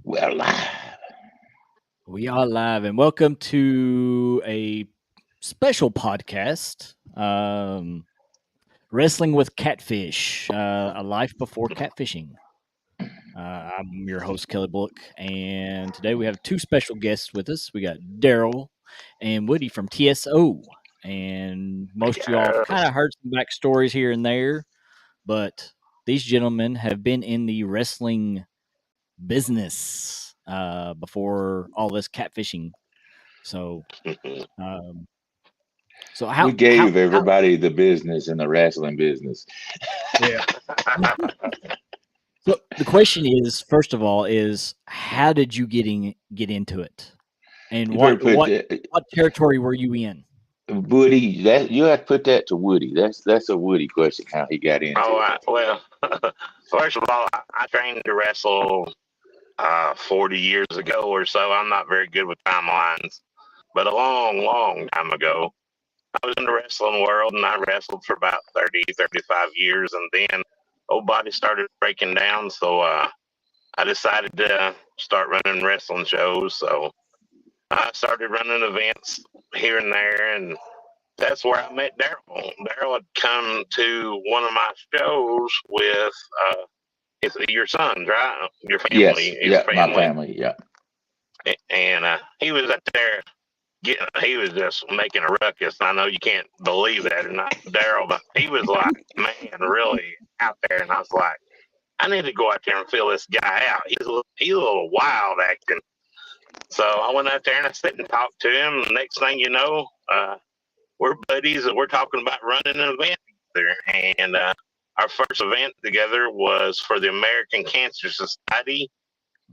Well, live. We are live, and welcome to a special podcast, Wrestling with Catfish, a life before catfishing. I'm your host, Kelly Bullock, and today we have two special guests with us. We got Daryl and Woody from TSO, and most of y'all have kind of heard some backstories here and there, but these gentlemen have been in the wrestling business before all this catfishing. So Um, so We how gave everybody the business in the wrestling business. yeah. So the question is, first of all, is how did you get into it, and You better put what territory were you in? Woody. That you have to put that to Woody. That's a Woody question. How he got into Oh, it. well, first of all, I trained to wrestle 40 years ago or so. I'm not very good with timelines, but a long, long time ago, I was in the wrestling world and I wrestled for about 30, 35 years. And then old body started breaking down. So I decided to start running wrestling shows. So I started running events here and there. And that's where I met Daryl. Daryl had come to one of my shows with it's your sons, right? Your Yes. family, his Yeah. My family, family. Yeah. and he was up there. He was just making a ruckus. I know you can't believe that or not, Daryl, but he was like, man, really out there. And I was like, I need to go out there and fill this guy out. He's a little wild acting. So I went out there and I sat and talked to him. The next thing you know, we're buddies and we're talking about running an event together. And our first event together was for the American Cancer Society.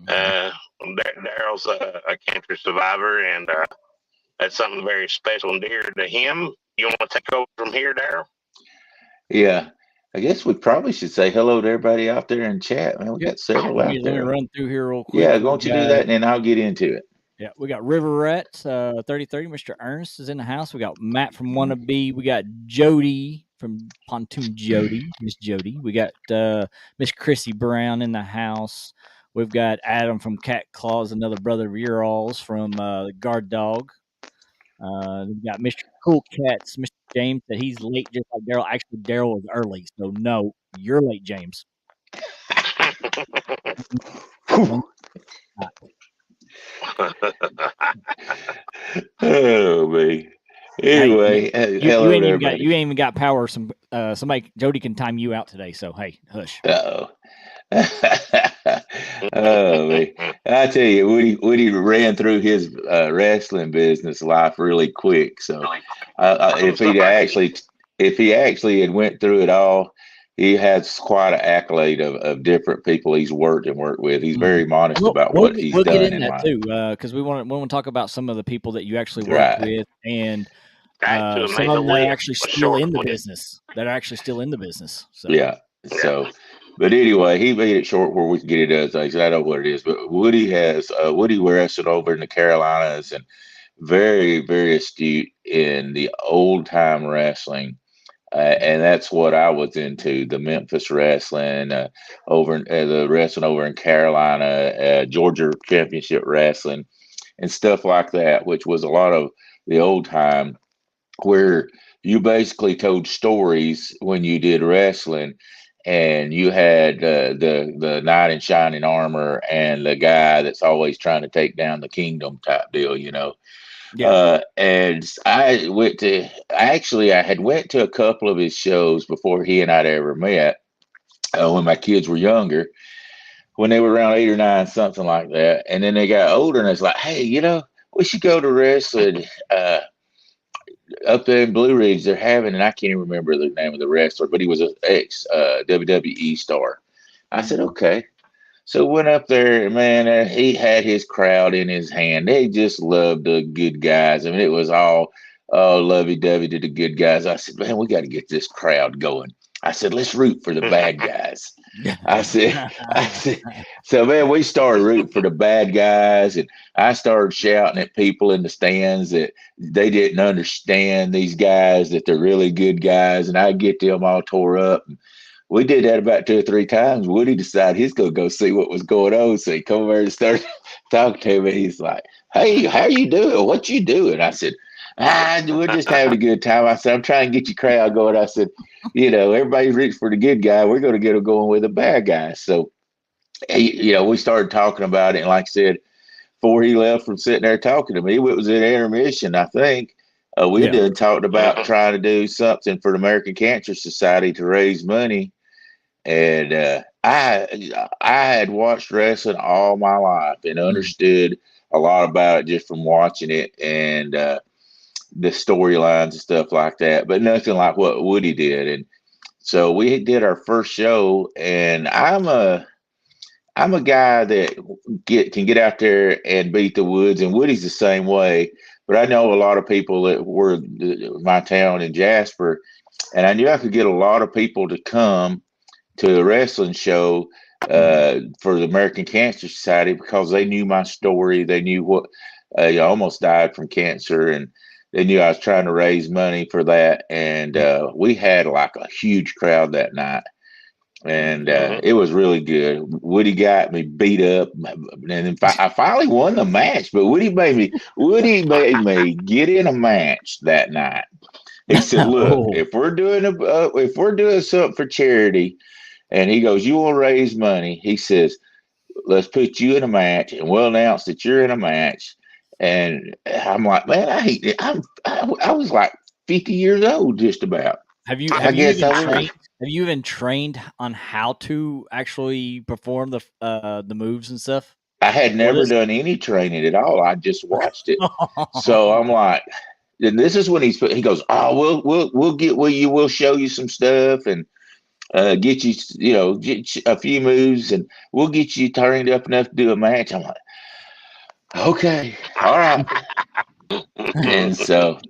Daryl's a cancer survivor, and that's something very special and dear to him. You want to take over from here, Daryl? Yeah. I guess we probably should say hello to everybody out there in chat. Man, we Yep. got several Let out me there. run through here real quick. Yeah. Won't you do that, and then I'll get into it. Yeah, we got River Rat 3030. Mr. Ernest is in the house. We got Matt from Wannabe. We got Jody from Pontoon Jody, Miss Jody. We got Miss Chrissy Brown in the house. We've got Adam from Cat Claws, another brother of your all's from Guard Dog. We got Mr. Cool Cats, Mr. James, that he's late just like Daryl. Actually, Daryl is early, so no, you're late, James. Oh man. Anyway, You hello ain't to even got everybody. power. Somebody Jody can time you out today. So hey, hush. Uh-oh. Oh man. I tell you, Woody ran through his wrestling business life really quick. So if he actually had went through it all, he has quite an accolade of different people he's worked with. He's very modest about what he's We'll get done in in that life. too because we want to talk about some of the people that you actually worked Right. with and Actually, some make of a them that are list, actually a still short in the list. business. So Yeah. So, but anyway, he made it short where we can get it done. So he said, I know what it is. But Woody wrestled over in the Carolinas and very, very astute in the old time wrestling. And that's what I was into, the Memphis wrestling, the wrestling over in Carolina, Georgia Championship Wrestling, and stuff like that, which was a lot of the old time where you basically told stories when you did wrestling, and you had the knight in shining armor and the guy that's always trying to take down the kingdom type deal, you know. yeah, And I had went to a couple of his shows before he and I'd ever met, when my kids were younger, when they were around 8 or 9, something like that. And then they got older, and it's like, hey, we should go to wrestling. Up there in Blue Ridge, they're having, and I can't even remember the name of the wrestler, but he was an ex WWE star. I said, okay. So went up there, man. He had his crowd in his hand. They just loved the good guys. I mean, it was all lovey-dovey to the good guys. I said, man, we got to get this crowd going. I said, let's root for the bad guys. I said, I said, so man, we started rooting for the bad guys, and I started shouting at people in the stands that they didn't understand these guys, that they're really good guys, and I get them all tore up. we did that about 2 or 3 times. Woody decided he's gonna go see what was going on, so he come over and started talking to me. He's like, "Hey, how you doing? What you doing?" I said, we're just having a good time. I said, "I'm trying to get your crowd going." I said, everybody's rooting for the good guy. We're going to get them going with the bad guy. So, we started talking about it. And like I said, before he left from sitting there talking to me, it was an intermission, I think. We did talked about trying to do something for the American Cancer Society to raise money. And I had watched wrestling all my life and understood a lot about it just from watching it and the storylines and stuff like that, but nothing like what Woody did. And so we did our first show, and I'm a guy that can get out there and beat the woods, and Woody's the same way. But I know a lot of people that were my town in Jasper, and I knew I could get a lot of people to come to the wrestling show for the American Cancer Society because they knew my story. They knew what I almost died from cancer, and they knew I was trying to raise money for that. And we had like a huge crowd that night. And it was really good. Woody got me beat up, and then I finally won the match. But Woody made me get in a match that night. He said, "Look, if we're doing something for charity," and he goes, "You will raise money." He says, "Let's put you in a match, and we'll announce that you're in a match." And I'm like, "Man, I hate it. I was like 50 years old, just about." Have you even trained on how to actually perform the moves and stuff? I had never done any training at all. I just watched it. So I'm like, and this is when he goes, "Oh, we'll get with you. We'll show you some stuff and get you, get a few moves, and we'll get you trained up enough to do a match." I'm like, "Okay, all right." And so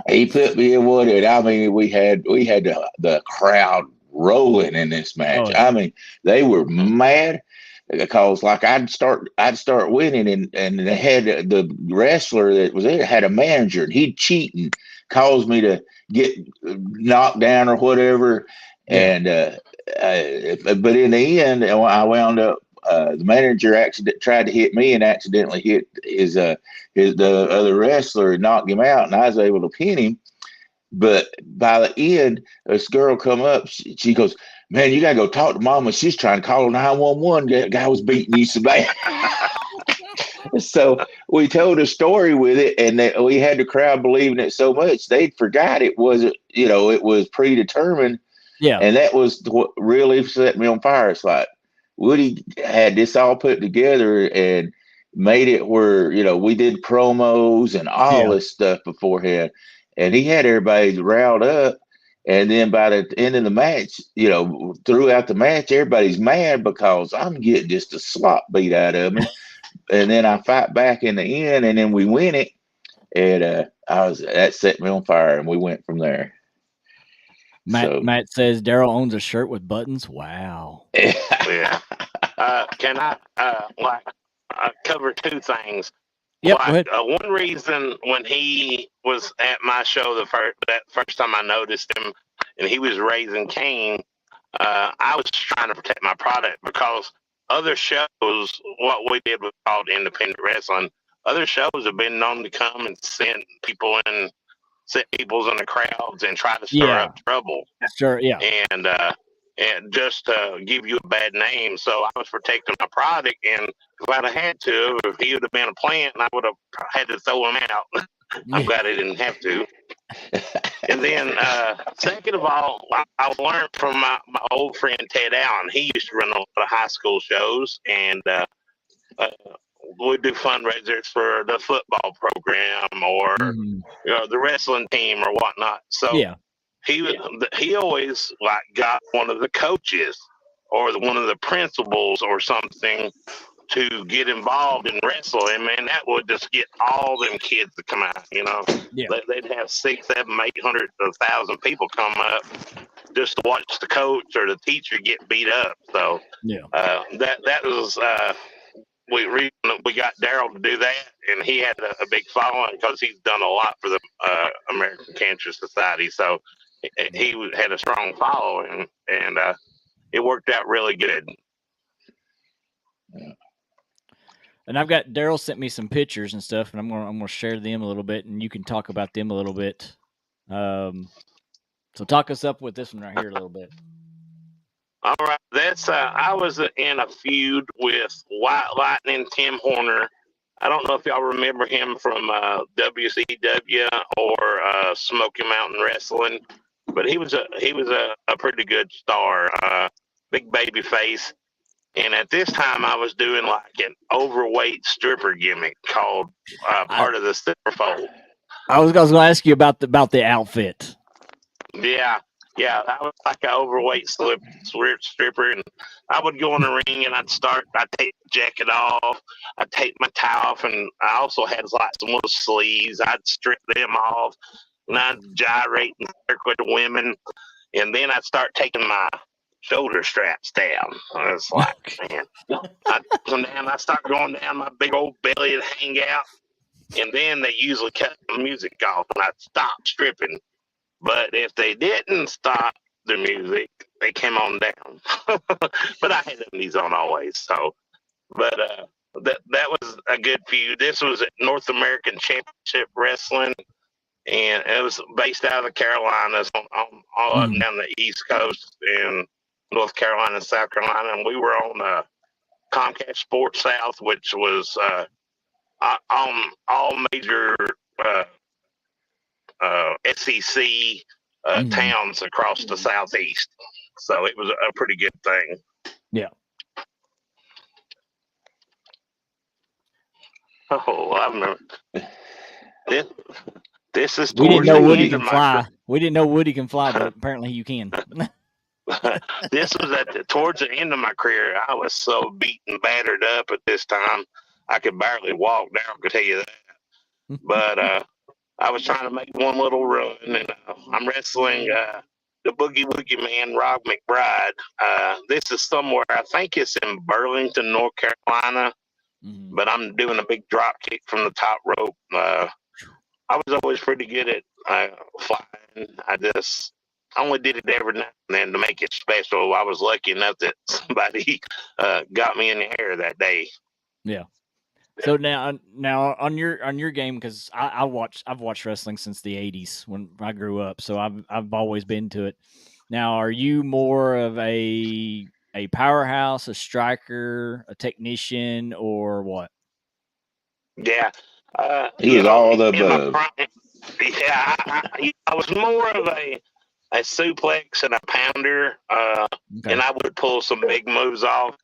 he put me in one, and I mean, we had the crowd rolling in this match. I mean, they were mad because like I'd start winning, and they had the wrestler that was there had a manager, and he'd cheat and cause me to get knocked down or whatever. And but in the end, I wound up. The manager tried to hit me and accidentally hit the other wrestler and knocked him out, and I was able to pin him. But by the end, this girl come up. She goes, "Man, you gotta go talk to Mama. She's trying to call 911. That guy was beating you so bad." So we told a story with it, and we had the crowd believing it so much they'd forgot it wasn't. It was predetermined. Yeah, and that was what really set me on fire. It's like Woody had this all put together and made it where we did promos and all this stuff beforehand, and he had everybody riled up. And then by the end of the match, throughout the match, everybody's mad because I'm getting just a slop beat out of me. And then I fight back in the end, and then we win it. And that set me on fire, and we went from there. Matt says Daryl owns a shirt with buttons. Wow. Yeah. Can I cover two things? Yep. Go ahead. One reason when he was at my show that first time I noticed him, and he was raising Cain, I was trying to protect my product because other shows, what we did was called independent wrestling. Other shows have been known to come and sit people's in the crowds and try to stir up trouble. Sure, yeah. And just to give you a bad name. So I was protecting my product, and if I'd have had to, if he would have been a plant, I would have had to throw him out. I'm glad I didn't have to. And then, second of all, I learned from my old friend Ted Allen. He used to run a lot of high school shows, and we do fundraisers for the football program or the wrestling team or whatnot. So he always got one of the coaches or one of the principals or something to get involved in wrestling. Man, that would just get all them kids to come out. They'd have 600, 700, 800, 1,000 people come up just to watch the coach or the teacher get beat up. So that was we got Daryl to do that, and he had a big following because he's done a lot for the American Cancer Society. So had a strong following, and it worked out really good. And I've got Daryl sent me some pictures and stuff, and I'm gonna share them a little bit, and you can talk about them a little bit. So talk us up with this one right here a little bit. All right, that's I was in a feud with White Lightning Tim Horner. I don't know if y'all remember him from WCW or Smoky Mountain Wrestling, but he was a pretty good star, big baby face. And at this time, I was doing like an overweight stripper gimmick called part of the Centerfold. I was going to ask you about the outfit. Yeah, I was like an overweight stripper, and I would go in the ring and I'd take the jacket off, I'd take my tie off, and I also had like some little sleeves. I'd strip them off, and I'd gyrate and work with the women, and then I'd start taking my shoulder straps down. I was like, man, I start going down, my big old belly would hang out, and then they usually cut the music off, and I'd stop stripping. But if they didn't stop the music, they came on down. But I had these on always. So, but that was a good feud. This was at North American Championship Wrestling, and it was based out of the Carolinas, on all up and down the East Coast in North Carolina and South Carolina, and we were on Comcast Sports South, which was on all major SEC towns across the Southeast. So it was a pretty good thing. Yeah. Oh, I remember. This is we didn't know Woody can fly. We didn't know Woody can fly, but apparently you can. This was towards the end of my career. I was so beat and battered up at this time, I could barely walk. Daryl could tell you that. But I was trying to make one little run, and I'm wrestling the Boogie Woogie Man, Rob McBride. This is somewhere, I think it's in Burlington, North Carolina, but I'm doing a big drop kick from the top rope. I was always pretty good at flying. I only did it every now and then to make it special. I was lucky enough that somebody got me in the air that day. Yeah. So now on your game, because I've watched wrestling since the '80s when I grew up, so I've always been to it. Now, are you more of a powerhouse, a striker, a technician, or what? Yeah, he is all the above. Yeah, I was more of a suplex and a pounder, and I would pull some big moves off.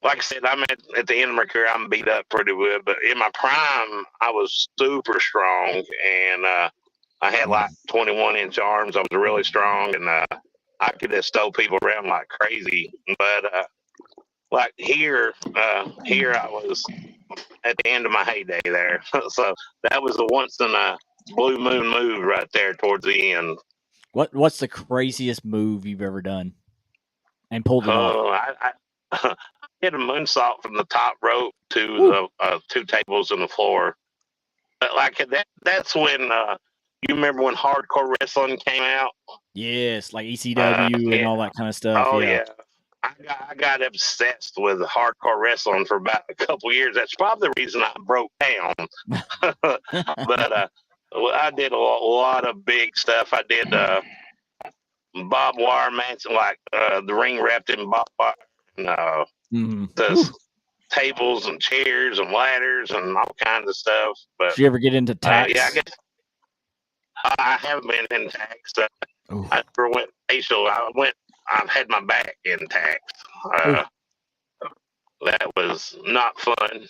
Like I said, I'm at the end of my career, I'm beat up pretty good, but in my prime, I was super strong, and I had like 21-inch arms. I was really strong, and I could just stow people around like crazy. But like here I was at the end of my heyday there. So that was the once in a blue moon move right there towards the end. What's the craziest move you've ever done and pulled it off? I hit a moonsault from the top rope to the 2 tables on the floor. But like that's when you remember when hardcore wrestling came out? Yes, like ECW and all that kind of stuff. Oh yeah. I got obsessed with hardcore wrestling for about a couple years. That's probably the reason I broke down. But I did a lot of big stuff. I did barbed wire match, like the ring wrapped in barbed wire. The tables and chairs and ladders and all kinds of stuff. But did you ever get into tax? Yeah, I guess I haven't been in tax. I never went facial. I've had my back in tax. That was not fun.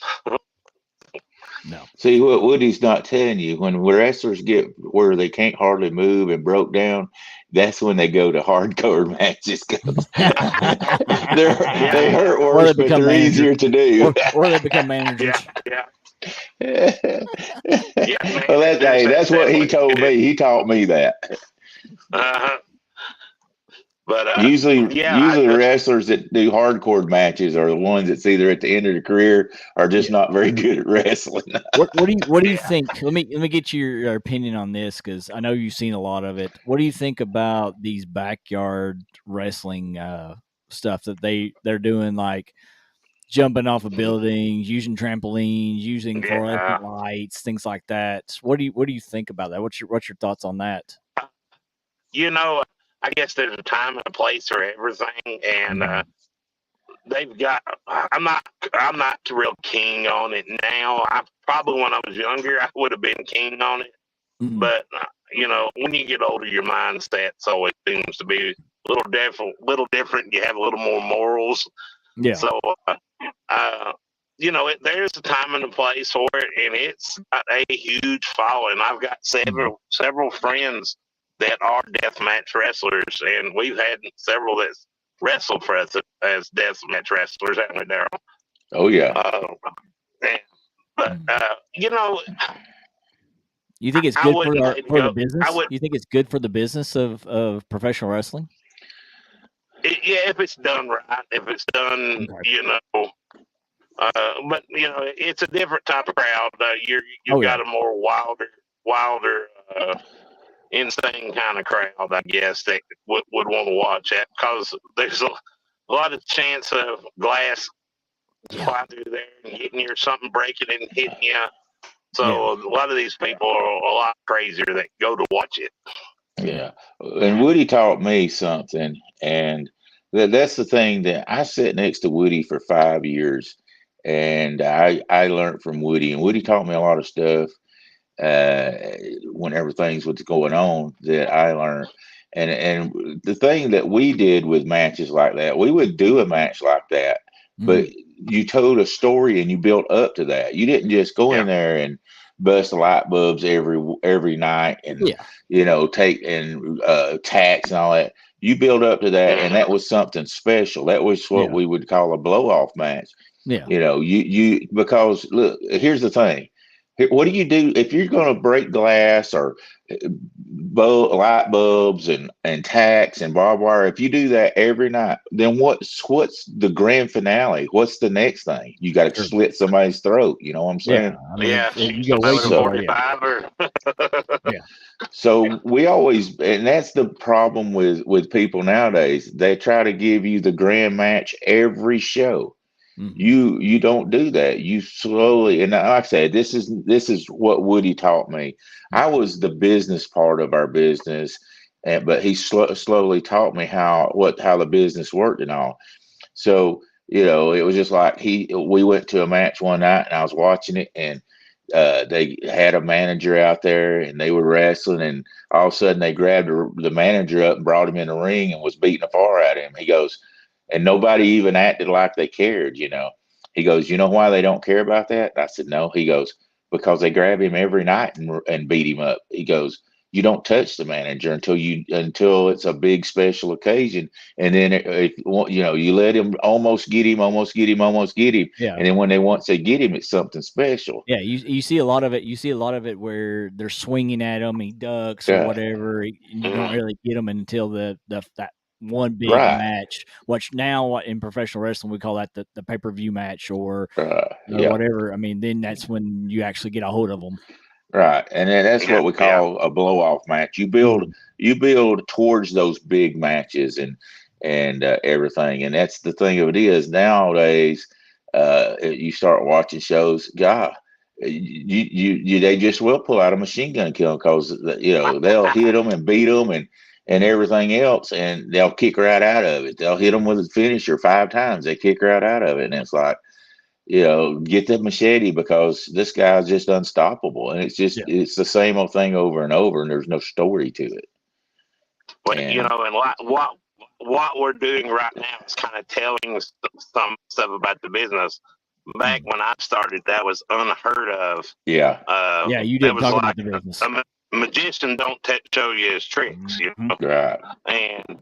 No. See, what Woody's not telling you, when wrestlers get where they can't hardly move and broke down, that's when they go to hardcore matches. They hurt worse, but they're easier to do. Or they become managers. Yeah. Well, that's what he told me. He taught me that. But But usually wrestlers that do hardcore matches are the ones that's either at the end of their career or just not very good at wrestling. What do you think? Let me get your opinion on this, because I know you've seen a lot of it. What do you think about these backyard wrestling stuff that they're doing, like jumping off of buildings, using trampolines, using fluorescent lights, things like that? What do you think about that? What's your thoughts on that? I guess there's a time and a place for everything, and they've got. I'm not real keen on it now. I probably when I was younger, I would have been keen on it, but when you get older, your mindset's always seems to be a little different. You have a little more morals. Yeah. So, there's a time and a place for it, and it's got a huge following. I've got several friends that are deathmatch wrestlers, and we've had several that's wrestled for us as deathmatch wrestlers, haven't we, Daryl? Oh yeah. You think it's good for the business? You think it's good for the business of professional wrestling? Yeah, if it's done right, if it's done, but it's a different type of crowd. You've got a more wilder, insane kind of crowd, I guess, that would want to watch that, because there's a lot of chance of glass flying through there and hitting you, or something breaking and hitting you. So a lot of these people are a lot crazier that go to watch it. Yeah, and Woody taught me something, and that's the thing, that I sat next to Woody for 5 years, and I learned from Woody, and Woody taught me a lot of stuff when everything's what's going on that I learned. And the thing that we did with matches like that, we would do a match like that, but you told a story and you built up to that. You didn't just go in there and bust light bulbs every night and take and tax and all that. You build up to that, and that was something special. That was what we would call a blow-off match. Yeah. You because look, here's the thing. What do you do if you're going to break glass or light bulbs and tacks and barbed wire? If you do that every night, then what's the grand finale? What's the next thing? You got to slit somebody's throat. You know what I'm saying? You go way too far. So we always, and that's the problem with people nowadays. They try to give you the grand match every show. You don't do that. You slowly, and like I said, this is what Woody taught me. I was the business part of our business, but he slowly taught me how the business worked and all. So it was just like we went to a match one night, and I was watching it, and they had a manager out there, and they were wrestling, and all of a sudden they grabbed the manager up and brought him in the ring and was beating the far out of him. He goes, and nobody even acted like they cared. He goes, you know why they don't care about that? I said, no. He goes, because they grab him every night and beat him up. He goes, you don't touch the manager until it's a big special occasion, and then you let him almost get him, Yeah. and then once they get him, it's something special. Yeah, you see a lot of it. You see a lot of it where they're swinging at him, he ducks or whatever, and you don't really get him until that one big match, which now in professional wrestling we call that the pay-per-view match or whatever. I mean, then that's when you actually get a hold of them. Right, and then that's what we call a blow-off match. You build towards those big matches and everything, and that's the thing of it is nowadays. You start watching shows, God, they just will pull out a machine gun and kill them, because they'll hit them and beat them and everything else, and they'll kick right out of it. They'll hit them with a finisher 5 times, they kick right out of it, and it's like, get the machete, because this guy's just unstoppable, and it's the same old thing over and over, and there's no story to it. Well, and what we're doing right now is kind of telling some stuff about the business. Back when I started, that was unheard of. Yeah. You didn't talk about the business. A magician don't show you his tricks, Right. And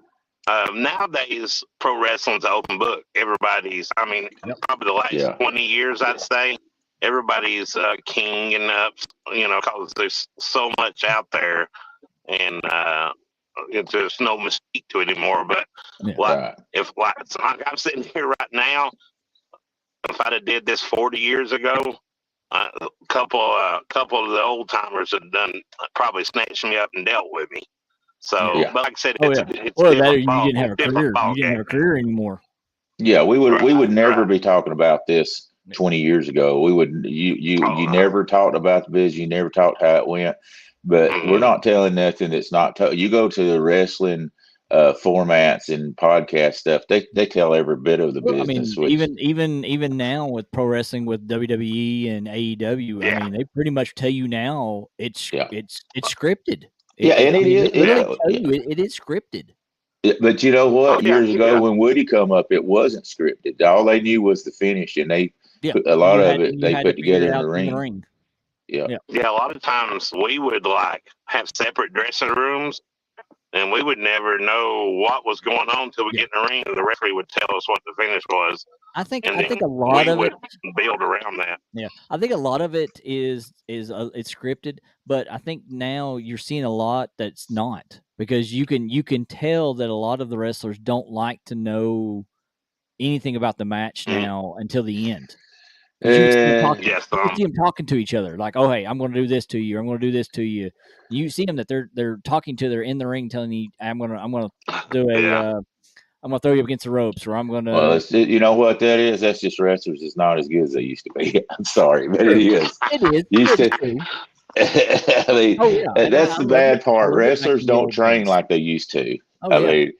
nowadays, pro wrestling's an open book. Everybody's, probably the last 20 years, I'd say, everybody's kinging up, because there's so much out there. And there's no mystique to it anymore. But Right. if I'm sitting here right now, if I'd have did this 40 years ago, a couple of the old timers had done probably snatched me up and dealt with me. So, Yeah. but like I said, Oh, it's yeah. it's Or that, or different you ball- didn't have a different career. ball You didn't have a game. career anymore. Yeah, we would never Right. be talking about this 20 years ago. We would you never talked about the business, you never talked how it went. But we're Mhm. not telling nothing that's not you go to the wrestling formats and podcast stuff, they tell every bit of the Well, I business, mean, which even now with pro wrestling with WWE and AEW, I Yeah. mean, they pretty much tell you now it's Yeah. it's scripted. Yeah, and I it mean, is they literally yeah, tell yeah. you it is scripted. But you know what? Oh, yeah, Years ago yeah. when Woody come up, it wasn't scripted. All they knew was the finish, and they Yeah, put a lot of it you they had to put figure together it in out the in the ring. ring. Yeah. Yeah. Yeah, a lot of times we would like have separate dressing rooms, and we would never know what was going on until we Yeah. get in the ring, and the referee would tell us what the finish was, I think and then a lot we of would it. build around that. Yeah, I think a lot of it is it's scripted, but I think now you're seeing a lot that's not, because you can tell that a lot of the wrestlers don't like to know anything about the match Mm. now until the end. Because you see them talking, Yes, you see them talking to each other, like, "Oh, hey, I'm going to do this to you. I'm going to do this to you." You see them that they're talking to, they're in the ring, telling you, "I'm going to do a, yeah. I'm going to throw you up against the ropes, or I'm going to." Well, you know what that is? That's just wrestlers. It's not as good as they used to be. I'm sorry, but it is. It is. Used It's to. true. I mean, Oh yeah, and that's I the love it. bad I part. love it back Wrestlers in the don't old train days. like they used to. Oh I yeah. mean,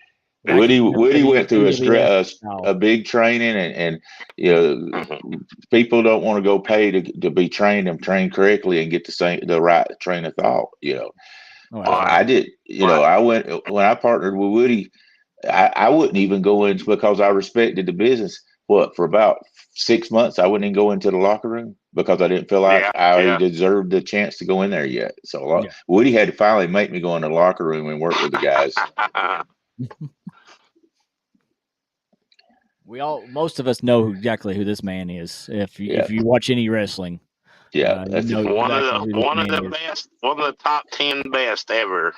Back in Woody went through WWF a style. big training, and you know, people don't want to go pay to be trained and train correctly and get the right train of thought. You know, Oh, I absolutely. did. You know, I went when I partnered with Woody. I wouldn't even go in because I respected the business. What, for about 6 months, I wouldn't even go into the locker room because I didn't feel like I deserved the chance to go in there yet. So Yeah. Woody had to finally make me go in the locker room and work with the guys. Most of us know exactly who this man is. If you watch any wrestling, Yeah, you that's know one exactly who this of man the is. best, one of the top 10 best ever.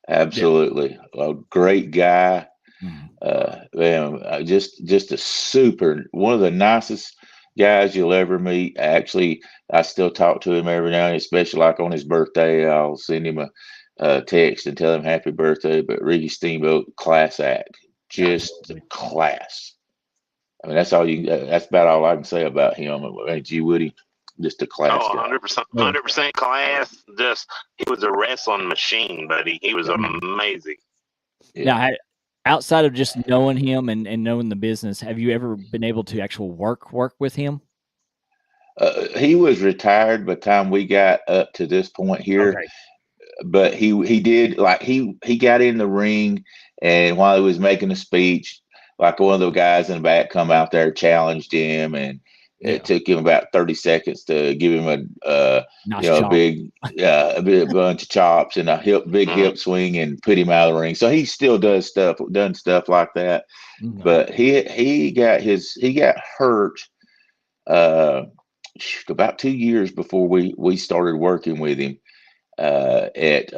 absolutely a great guy. Mhm. Man, just a super one of the nicest guys you'll ever meet. Actually, I still talk to him every now and then, especially like on his birthday. I'll send him a text and tell him happy birthday. But Ricky Steamboat, class act, just Absolutely. class. I mean, that's all you. That's about all I can say about him. Ain't you, Woody? Just a class Oh, guy. 100% class. Just he was a wrestling machine, buddy. He was amazing. Yeah. Now, outside of just knowing him and knowing the business, have you ever been able to actually work with him? He was retired by the time we got up to this point here. Okay. But he did, like, he got in the ring, and while he was making a speech, like, one of the guys in the back come out there, challenged him, and it took him about 30 seconds to give him a Nice you know, chop. a big bunch of chops and a big hip swing, and put him out of the ring. So he still done stuff like that. Mhm. But he got hurt about 2 years before we started working with him at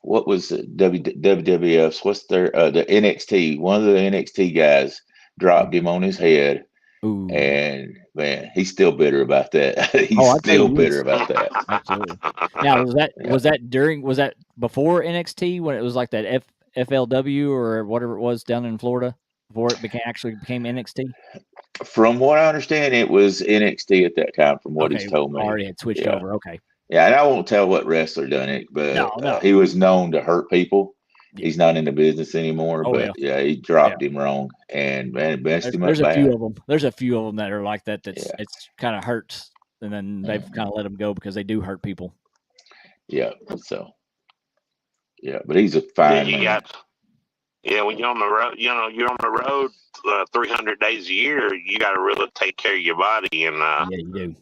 what was the WWF's? What's their the NXT? One of the NXT guys dropped him on his head, Ooh. and man, he's still bitter about that. He's I tell still you, bitter about that. Absolutely. Now, was that before NXT, when it was like that FLW or whatever it was down in Florida, before it became NXT? From what I understand, it was NXT at that time. From what he's told me, already had switched over. Okay. Yeah, and I won't tell what wrestler done it, but he was known to hurt people. Yeah. He's not in the business anymore, Oh, but he dropped him wrong, and man, it messed him up There's a bad. few of them. There's a few of them that are like that. It's kind of hurts, and then they've kind of let them go because they do hurt people. Yeah. So. Yeah, but he's a fine man. When you're on the road, you're on the road 300 days a year. You got to really take care of your body, and you do.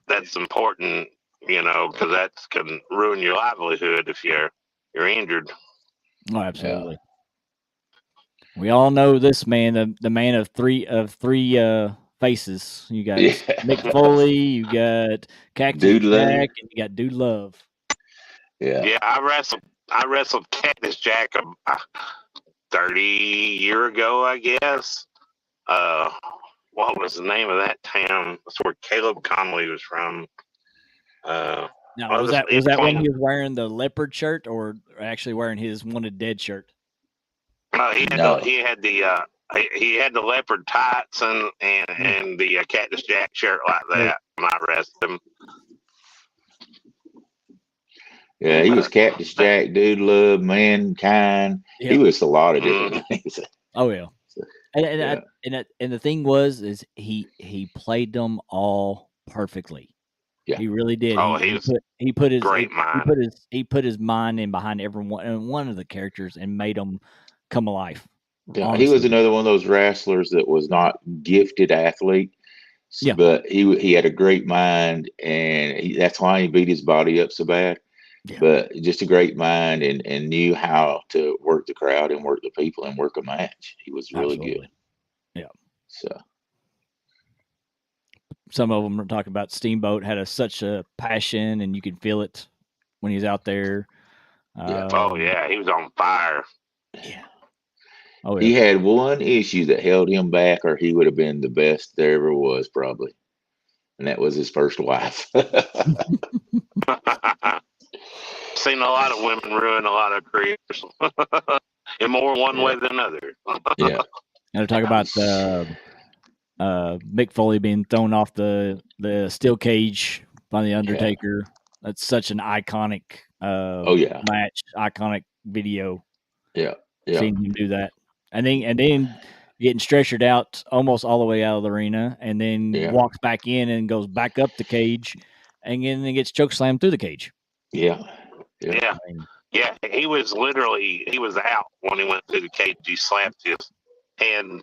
That's important, because that can ruin your livelihood if you're injured. Oh, absolutely. Yeah. We all know this man, the man of three faces. You got Mick Foley, you got Cactus Jack, and you got Dude Love. Yeah. Yeah, I wrestled I wrestled Catfish Jack 30 years ago, I guess. What was the name of that town? That's where Caleb Conley was from. Now, was that when he was wearing the leopard shirt, or actually wearing his Wanted Dead shirt? He had the leopard tights and the Catfish Jack shirt like that when I wrestled him. Yeah, he was Catfish Jack, Dude Love, Mankind. He was a lot of different things. Oh yeah. And the thing is he played them all perfectly. Yeah, he really did. Oh, he put his great mind. He put his mind in behind one of the characters and made them come alive. Yeah, he was another one of those wrestlers that was not gifted athlete. Yeah. But he had a great mind, and that's why he beat his body up so bad. Yeah. But just a great mind, and knew how to work the crowd and work the people and work a match. He was really good. Yeah. So some of them are talking about Steamboat had such a passion, and you could feel it when he's out there. Yeah. Oh yeah, he was on fire. Yeah. Oh, yeah. He had one issue that held him back, or he would have been the best there ever was, probably, and that was his first wife. Seen a lot of women ruin a lot of careers, in more one way than another. Yeah. And to talk about Mick Foley being thrown off the steel cage by the Undertaker. Yeah. That's such an iconic match, iconic video. Yeah. Seeing him do that. And then getting stretchered out almost all the way out of the arena, and then walks back in and goes back up the cage, and then gets chokeslammed through the cage. Yeah. Yeah. He was out when he went through the cage. He slapped his hand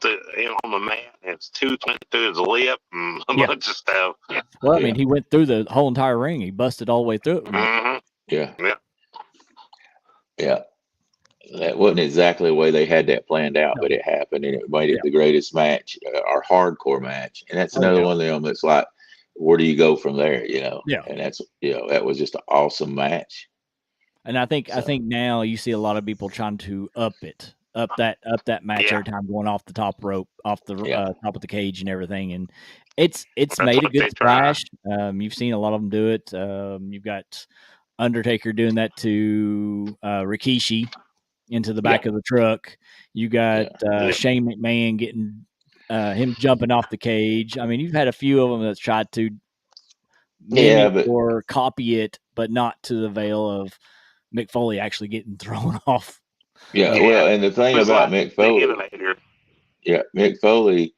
on the mat, and his tooth went through his lip and a bunch of stuff. Well, I mean, he went through the whole entire ring. He busted all the way through it. Mm-hmm. Yeah. That wasn't exactly the way they had that planned out, but it happened, and it made it the greatest match, our hardcore match. And that's another one of them that's like, where do you go from there? Yeah. And that's that was just an awesome match. And I think now you see a lot of people trying to up that match every time, going off the top rope, off the top of the cage and everything. And it's made a good splash. You've seen a lot of them do it. You've got Undertaker doing that to Rikishi into the back of the truck. You got Shane McMahon getting him jumping off the cage. I mean, you've had a few of them that's tried to mimic or copy it, but not to the veil of Mick Foley actually getting thrown off. Well, and the thing about Mick Foley, Mick Foley,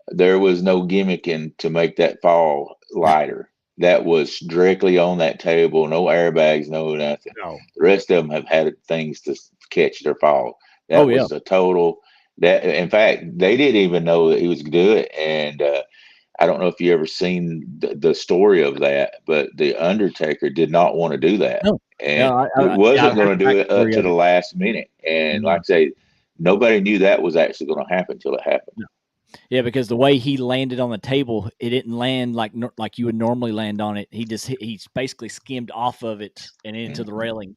there was no gimmicking to make that fall lighter. That was directly on that table, no airbags, no nothing. No. The rest of them have had things to catch their fall. That was a total. That, in fact, they didn't even know that he was going to do it. And I don't know if you ever seen the story of that, but the Undertaker did not want to do that, it wasn't going to do it up to the last minute. And like I say, nobody knew that was actually going to happen until it happened. No. Yeah, because the way he landed on the table, it didn't land like you would normally land on it. He basically skimmed off of it and into the railing.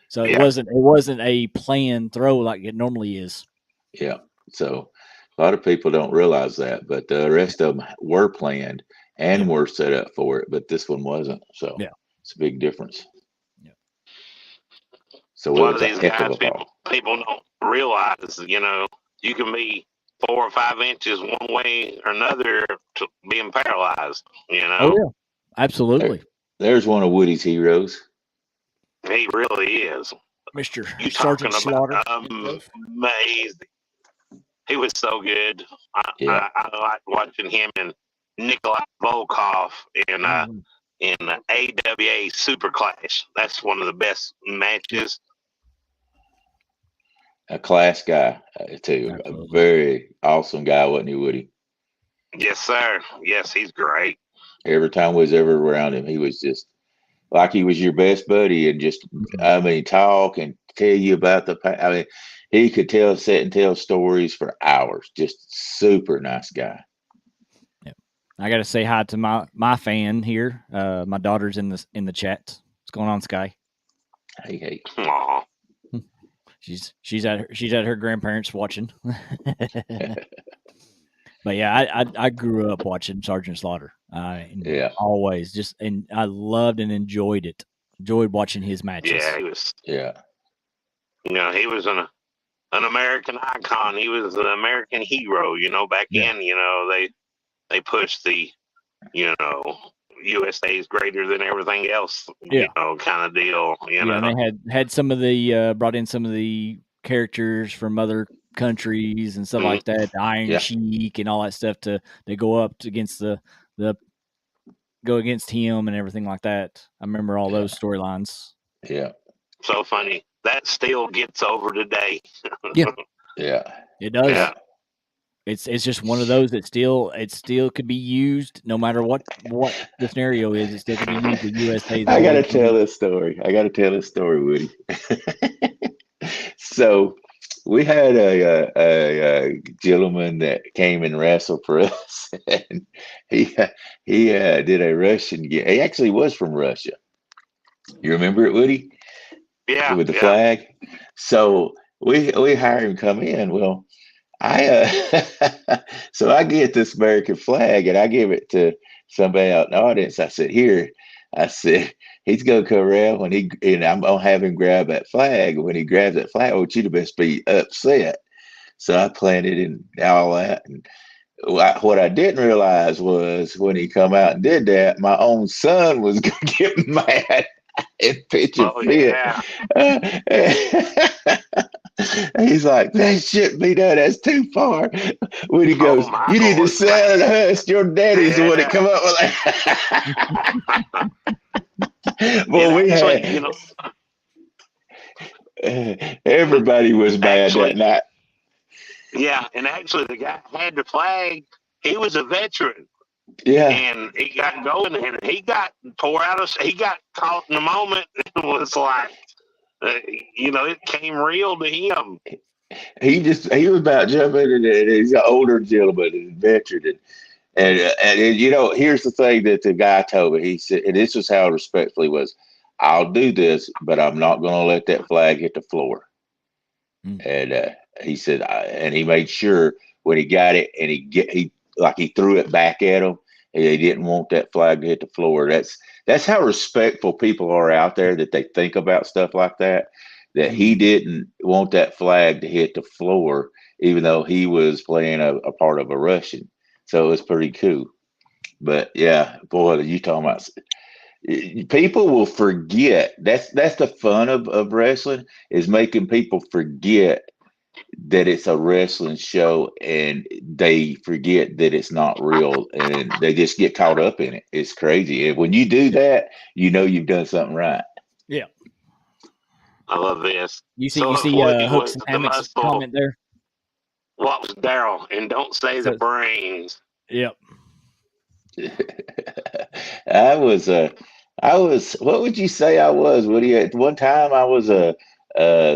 So it wasn't a planned throw like it normally is. Yeah. So a lot of people don't realize that, but the rest of them were planned and were set up for it, but this one wasn't. So it's a big difference. Yeah. So a lot of these guys, people don't realize, you can be 4 or 5 inches one way or another to being paralyzed, Oh, yeah. Absolutely. There's one of Woody's heroes. He really is. Mr. You Sergeant Slaughter. Amazing. He was so good. I like watching him and Nikolai Volkov in AWA Super Clash. That's one of the best matches. A class guy, too. Absolutely. A very awesome guy, wasn't he, Woody? Yes, sir. Yes, he's great. Every time we was ever around him, he was just like he was your best buddy, and just, talk and tell you about he could sit and tell stories for hours. Just super nice guy. Yeah. I got to say hi to my fan here. My daughter's in the chat. What's going on, Sky? Hey. Aww. she's at her grandparents watching. But yeah, I grew up watching Sergeant Slaughter. Always and I loved and enjoyed it. Enjoyed watching his matches. Yeah, he was. Yeah. He was an American icon. He was an American hero. Back then, they pushed the, USA is greater than everything else. Kind of deal. And they had some of the brought in some of the characters from other countries and stuff like that, the Iron Sheik and all that stuff to go up against the go against him and everything like that. I remember all those storylines. Yeah. So funny. That still gets over today. Yeah. It does. Yeah. It's just one of those that still could be used no matter what the scenario is. It still could be used. The USA. I got to tell this story, Woody. So we had a gentleman that came and wrestled for us, and he did a Russian game. He actually was from Russia. You remember it, Woody? Yeah. With the flag. So we hired him to come in. Well, so I get this American flag and I give it to somebody out in the audience. I said, here. I said, he's gonna come around and I'm gonna have him grab that flag. When he grabs that flag, I want you to best be upset. So I planted and all that. And what I didn't realize was when he come out and did that, my own son was gonna get mad and pitch a fit. He's like, that shouldn't be done. That's too far. When he goes, you need to sell the husk. Your daddy's the one that come up with that. Well, we had everybody was mad that night. Yeah, and actually the guy had the flag. He was a veteran. Yeah. And he got going and he got he got caught in the moment and was like, it came real to him. He was about jumping in, and he's an older gentleman, a veteran. And here's the thing that the guy told me. He said, and this was how respectfully was, I'll do this, but I'm not going to let that flag hit the floor. And he said, and he made sure when he got it and he threw it back at him, he didn't want that flag to hit the floor. That's how respectful people are out there, that they think about stuff like that. That he didn't want that flag to hit the floor, even though he was playing a part of a Russian. So it was pretty cool. But yeah, boy, you talking about people will forget. That's the fun of wrestling, is making people forget that it's a wrestling show, and they forget that it's not real, and they just get caught up in it. It's crazy. And when you do that, you've done something right. Yeah. I love this. You see Hooks and Hammocks comment there? What was Daryl? And don't say the brains. Yep. I was what would you say I was, Woody? At one time I was a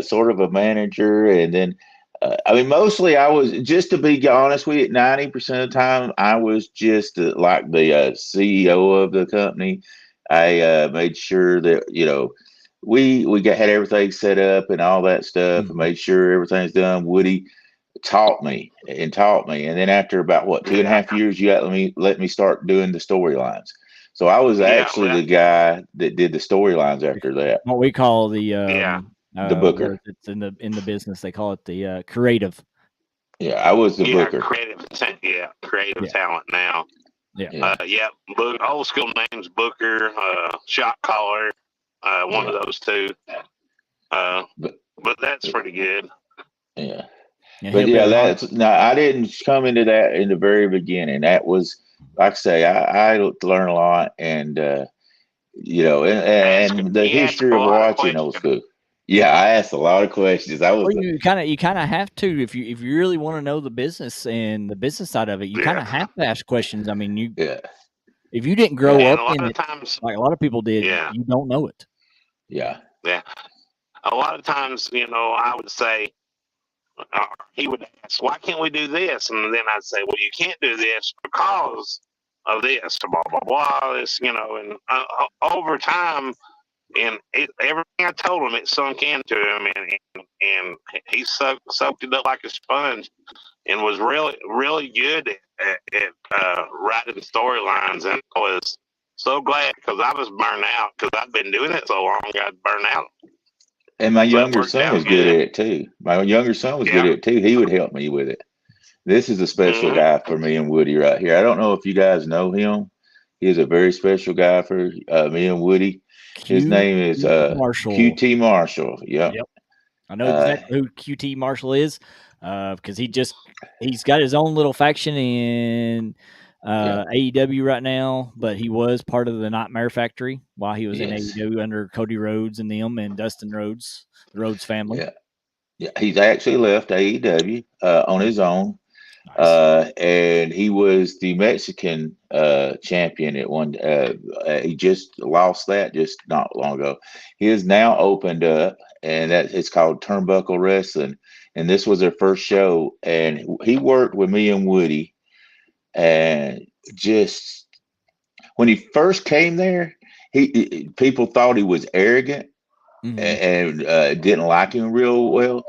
sort of a manager, and then mostly I was, just to be honest with you, 90% of the time I was just like the CEO of the company. I made sure that we had everything set up and all that stuff, and made sure everything's done. Woody taught me, and then after about 2.5 years, you let me start doing the storylines. So I was actually the guy that did the storylines after that. What we call the booker. It's in the business, they call it the creative. Yeah, I was the booker. Creative talent now. Yeah. Old school names: Booker, shot caller, one of those two. But that's pretty good. Yeah. But I didn't come into that in the very beginning. That was, like I say, I learned a lot, and and the history of watching old school. Yeah, I asked a lot of questions. You kind of have to, if you really want to know the business and the business side of it. You kind of have to ask questions. I mean, if you didn't grow up in it, like a lot of people did, you don't know it. Yeah. Yeah. A lot of times, I would say, he would ask, why can't we do this? And then I'd say, well, you can't do this because of this, blah, blah, blah, this, and over time, everything I told him, it sunk into him, and he soaked it up like a sponge, and was really good at writing storylines. And I was so glad because I was burned out because I'd been doing it so long. I'd burned out. And my So it younger worked son out was good at good. it too. My younger son was good Yeah. at it too. He would help me with it. This is a special hmm guy for me and Woody right here. I don't know if you guys know him. He is a very special guy for me and Woody. His Q name is Marshall. QT Marshall. Yep. Yep. I know Uh, exactly who QT Marshall is, because he's got his own little faction in yeah. AEW right now, but he was part of the Nightmare Factory while he was in Yes. AEW under Cody Rhodes and them and Dustin Rhodes, the Rhodes family. Yeah. Yeah. He's actually left AEW on his own. Nice. And he was the Mexican champion at one. He just lost that just not long ago. He is now opened up, and that it's called Turnbuckle Wrestling. And this was their first show, and he worked with me and Woody. And just when he first came there, people thought he was arrogant Mhm. and didn't like him real well.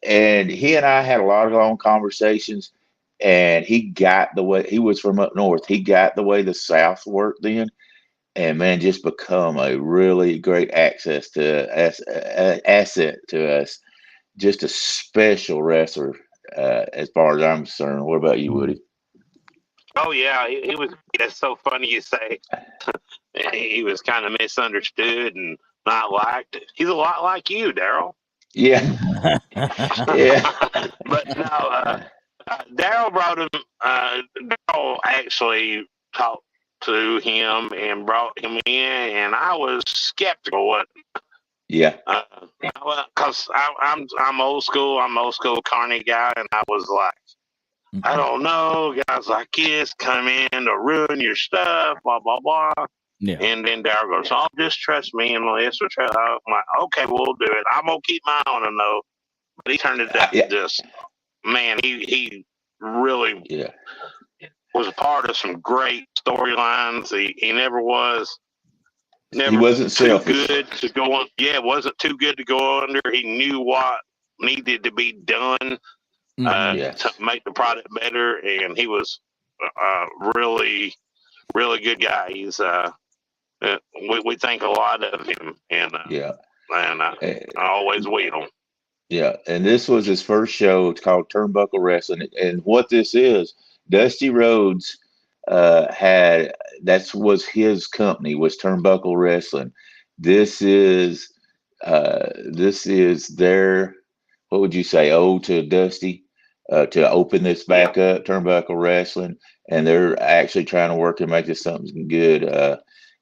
And he and I had a lot of long conversations, and he got the way he was from up north. He got the way the South worked then, and man, just become a really great access to us, asset to us. Just a special wrestler, as far as I'm concerned. What about you, Mhm. Woody? Oh yeah, he was. That's so funny you say. He was kind of misunderstood and not liked. He's a lot like you, Daryl. Yeah, yeah, But no, Daryl brought him. Daryl actually talked to him and brought him in, and I was skeptical. yeah, Because I'm old school. I'm old school Carney guy, and I was like, I don't know, guys like this come in to ruin your stuff, blah blah blah. Yeah. And then Daryl goes, "Oh, just trust me and Melissa." I'm like, "Okay, we'll do it. I'm gonna keep my eye on him though." But he turned it out yeah, just man. He really yeah. was a part of some great storylines. He never was He never wasn't too selfish. good to go on. Yeah, it wasn't too good to go under. He knew what needed to be done Mhm. to Yes. make the product better, and he was really, really good guy. He's we think a lot of him, Yeah. I Uh, always will. Yeah, and this was his first show. It's called Turnbuckle Wrestling, and what this is, Dusty Rhodes had that was his company was Turnbuckle Wrestling. This is their what would you say? Ode to Dusty to open this Yeah. back up, Turnbuckle Wrestling, and they're actually trying to work and make this something good.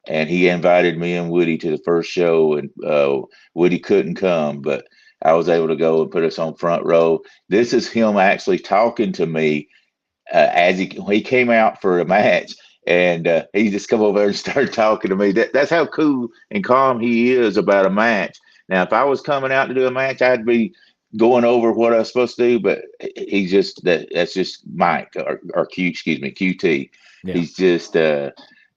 And he invited me and Woody to the first show, and Woody couldn't come, but I was able to go and put us on front row. This is him actually talking to me as he came out for a match, and he just come over and started talking to me. That's how cool and calm he is about a match. Now, if I was coming out to do a match, I'd be going over what I was supposed to do, but he's just that's just Mike or Q, excuse me, QT. Yeah. He's just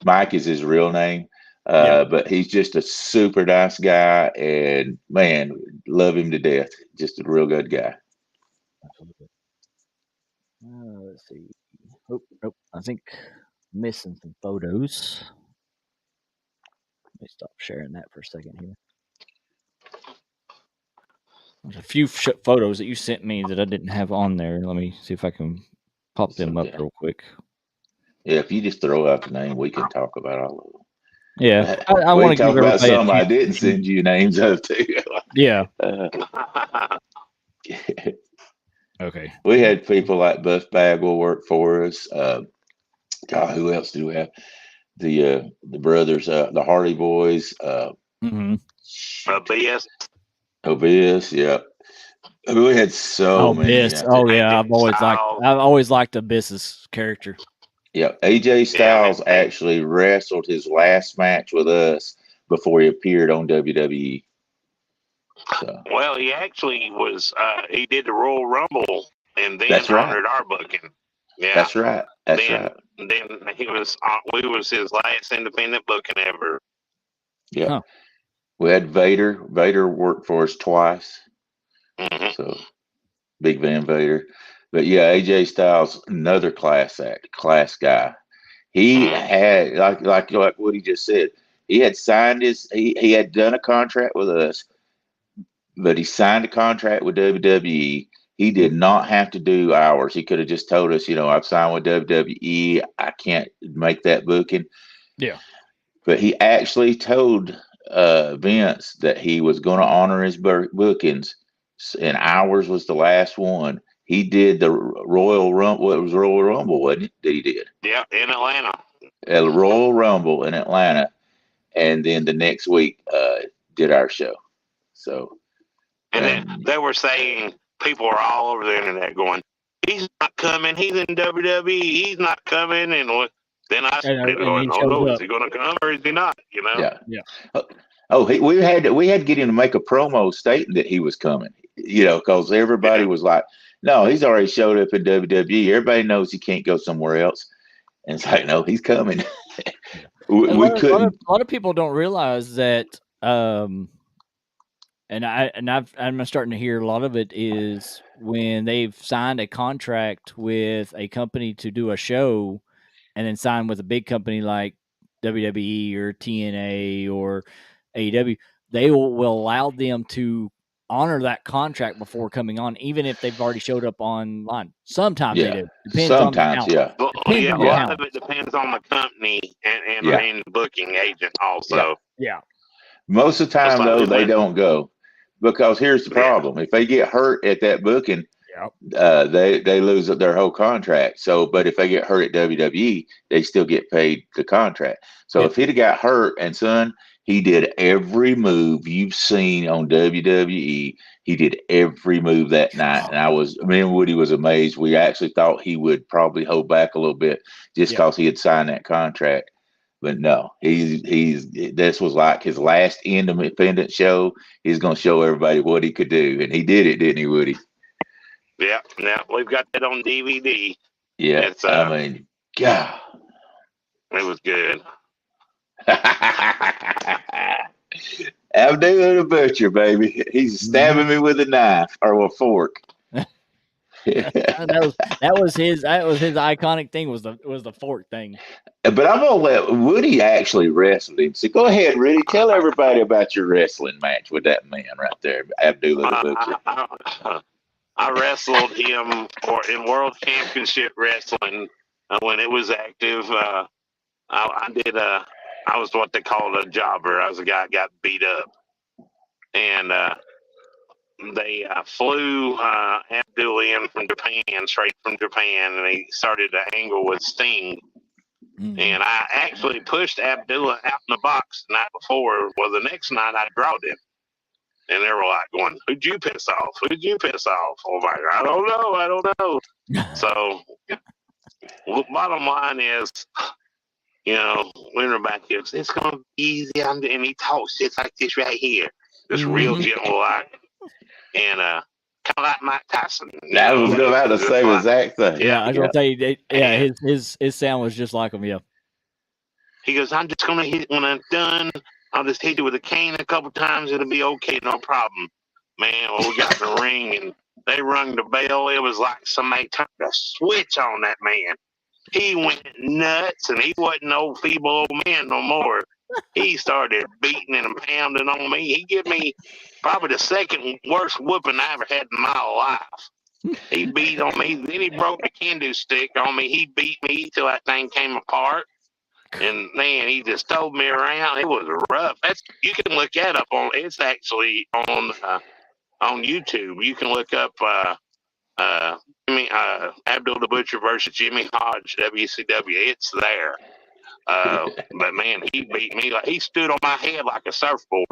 Mike is his real name. Yeah. But he's just a super nice guy, and man, love him to death. Just a real good guy. Absolutely. Let's see. Oh, nope. I think missing some photos. Let me stop sharing that for a second here. There's a few photos that you sent me that I didn't have on there. Let me see if I can pop It's them up okay. real quick. Yeah, if you just throw out the name, we can talk about all of them. Yeah, I We want can to give talk about everybody a some I few. didn't send you names of too. Yeah. Uh, Okay. we had people like Buff Bagwell work for us. God, who else do we have? The brothers, the Hardy Boys, Mm-hmm. BS. Obius. Yep. We had so Oh, many. Biss. Oh yeah, AJ Styles. I've always liked Abyss's character. Yeah, AJ Yeah, man. Styles actually wrestled his last match with us before he appeared on WWE. So Well, he actually was. He did the Royal Rumble and then that's right. honored our booking. Yeah. That's right. That's Then right. then he was. We was his last independent booking ever. Yeah. Huh. We had Vader. Vader worked for us twice. Mhm. So Big Van Vader. But yeah, AJ Styles, another class guy. He Mhm. had like what he just said. He had signed he had done a contract with us, but he signed a contract with WWE. He did not have to do hours. He could have just told us, I've signed with WWE. I can't make that booking. Yeah. But he actually told Vince that he was going to honor his bookings, and ours was the last one. He did the Royal Rumble. What was Royal Rumble, wasn't it? That he did Yeah, in Atlanta. a Royal Rumble in Atlanta, and then the next week did our show. So, And then they were saying, people were all over the internet going, he's not coming. He's in WWE. He's not coming. And then I started going, he oh showed no, up. is he going to come or is he not? yeah. Yeah. Oh, we had to get him to make a promo stating that he was coming. Because everybody was like, "No, he's already showed up in WWE. Everybody knows he can't go somewhere else." And it's like, "No, he's coming." we couldn't. A lot of people don't realize that, and I'm starting to hear a lot of it is when they've signed a contract with a company to do a show, and then sign with a big company like WWE or TNA or AEW, they will allow them to honor that contract before coming on, even if they've already showed up online. Sometimes they do. Depends on the Sometimes, talent. Well, Depends yeah, on a the lot talent. of it depends on the company and Yeah. the booking agent also. Yeah. Most of the time, though, they don't go because here's the problem: if they get hurt at that booking, they lose their whole contract. So, but if they get hurt at WWE, they still get paid the contract. So, if he'd have got hurt, and son, he did every move you've seen on WWE. He did every move that night, and me and Woody was amazed. We actually thought he would probably hold back a little bit just because he had signed that contract. But no, this was like his last independent show. He's going to show everybody what he could do, and he did it, didn't he, Woody? Yeah, we've got that on DVD. Yeah, it's, God, it was good. Abdul the Butcher, baby. He's stabbing me with a knife or a fork. that was his iconic thing was the fork thing. But I'm gonna let Woody actually wrestle him. So go ahead, Woody. Tell everybody about your wrestling match with that man right there, Abdul the Butcher. I wrestled him in World Championship Wrestling when it was active. I was what they called a jobber. I was a guy that got beat up, and they flew Abdul in from Japan, straight from Japan, and he started to angle with Sting. And I actually pushed Abdul out in the box the night before. Well, the next night I drawed him. And they were like going, who'd you piss off? Who'd you piss off? Oh my God, I don't know. So, bottom line is, when we're back here, it's going to be easy. And he talks shit like this right here. Just real gentle like. And kind of like Mike Tyson. I was about to say the exact thing. Yeah, I was going to say, his sound was just like him, yeah. He goes, I'm just going to hit when I'm done. I'll just hit you with a cane a couple times. It'll be okay, no problem. Man, well, we got in the ring and they rung the bell. It was like somebody turned a switch on that man. He went nuts and he wasn't no feeble old man no more. He started beating and pounding on me. He gave me probably the second worst whooping I ever had in my life. He beat on me. Then he broke the kendo stick on me. He beat me till that thing came apart. And man, he just told me around. It was rough. You can look that up on. It's actually on YouTube. You can look up Abdul the Butcher versus Jimmy Hodge WCW. It's there. But man, he beat me like he stood on my head like a surfboard,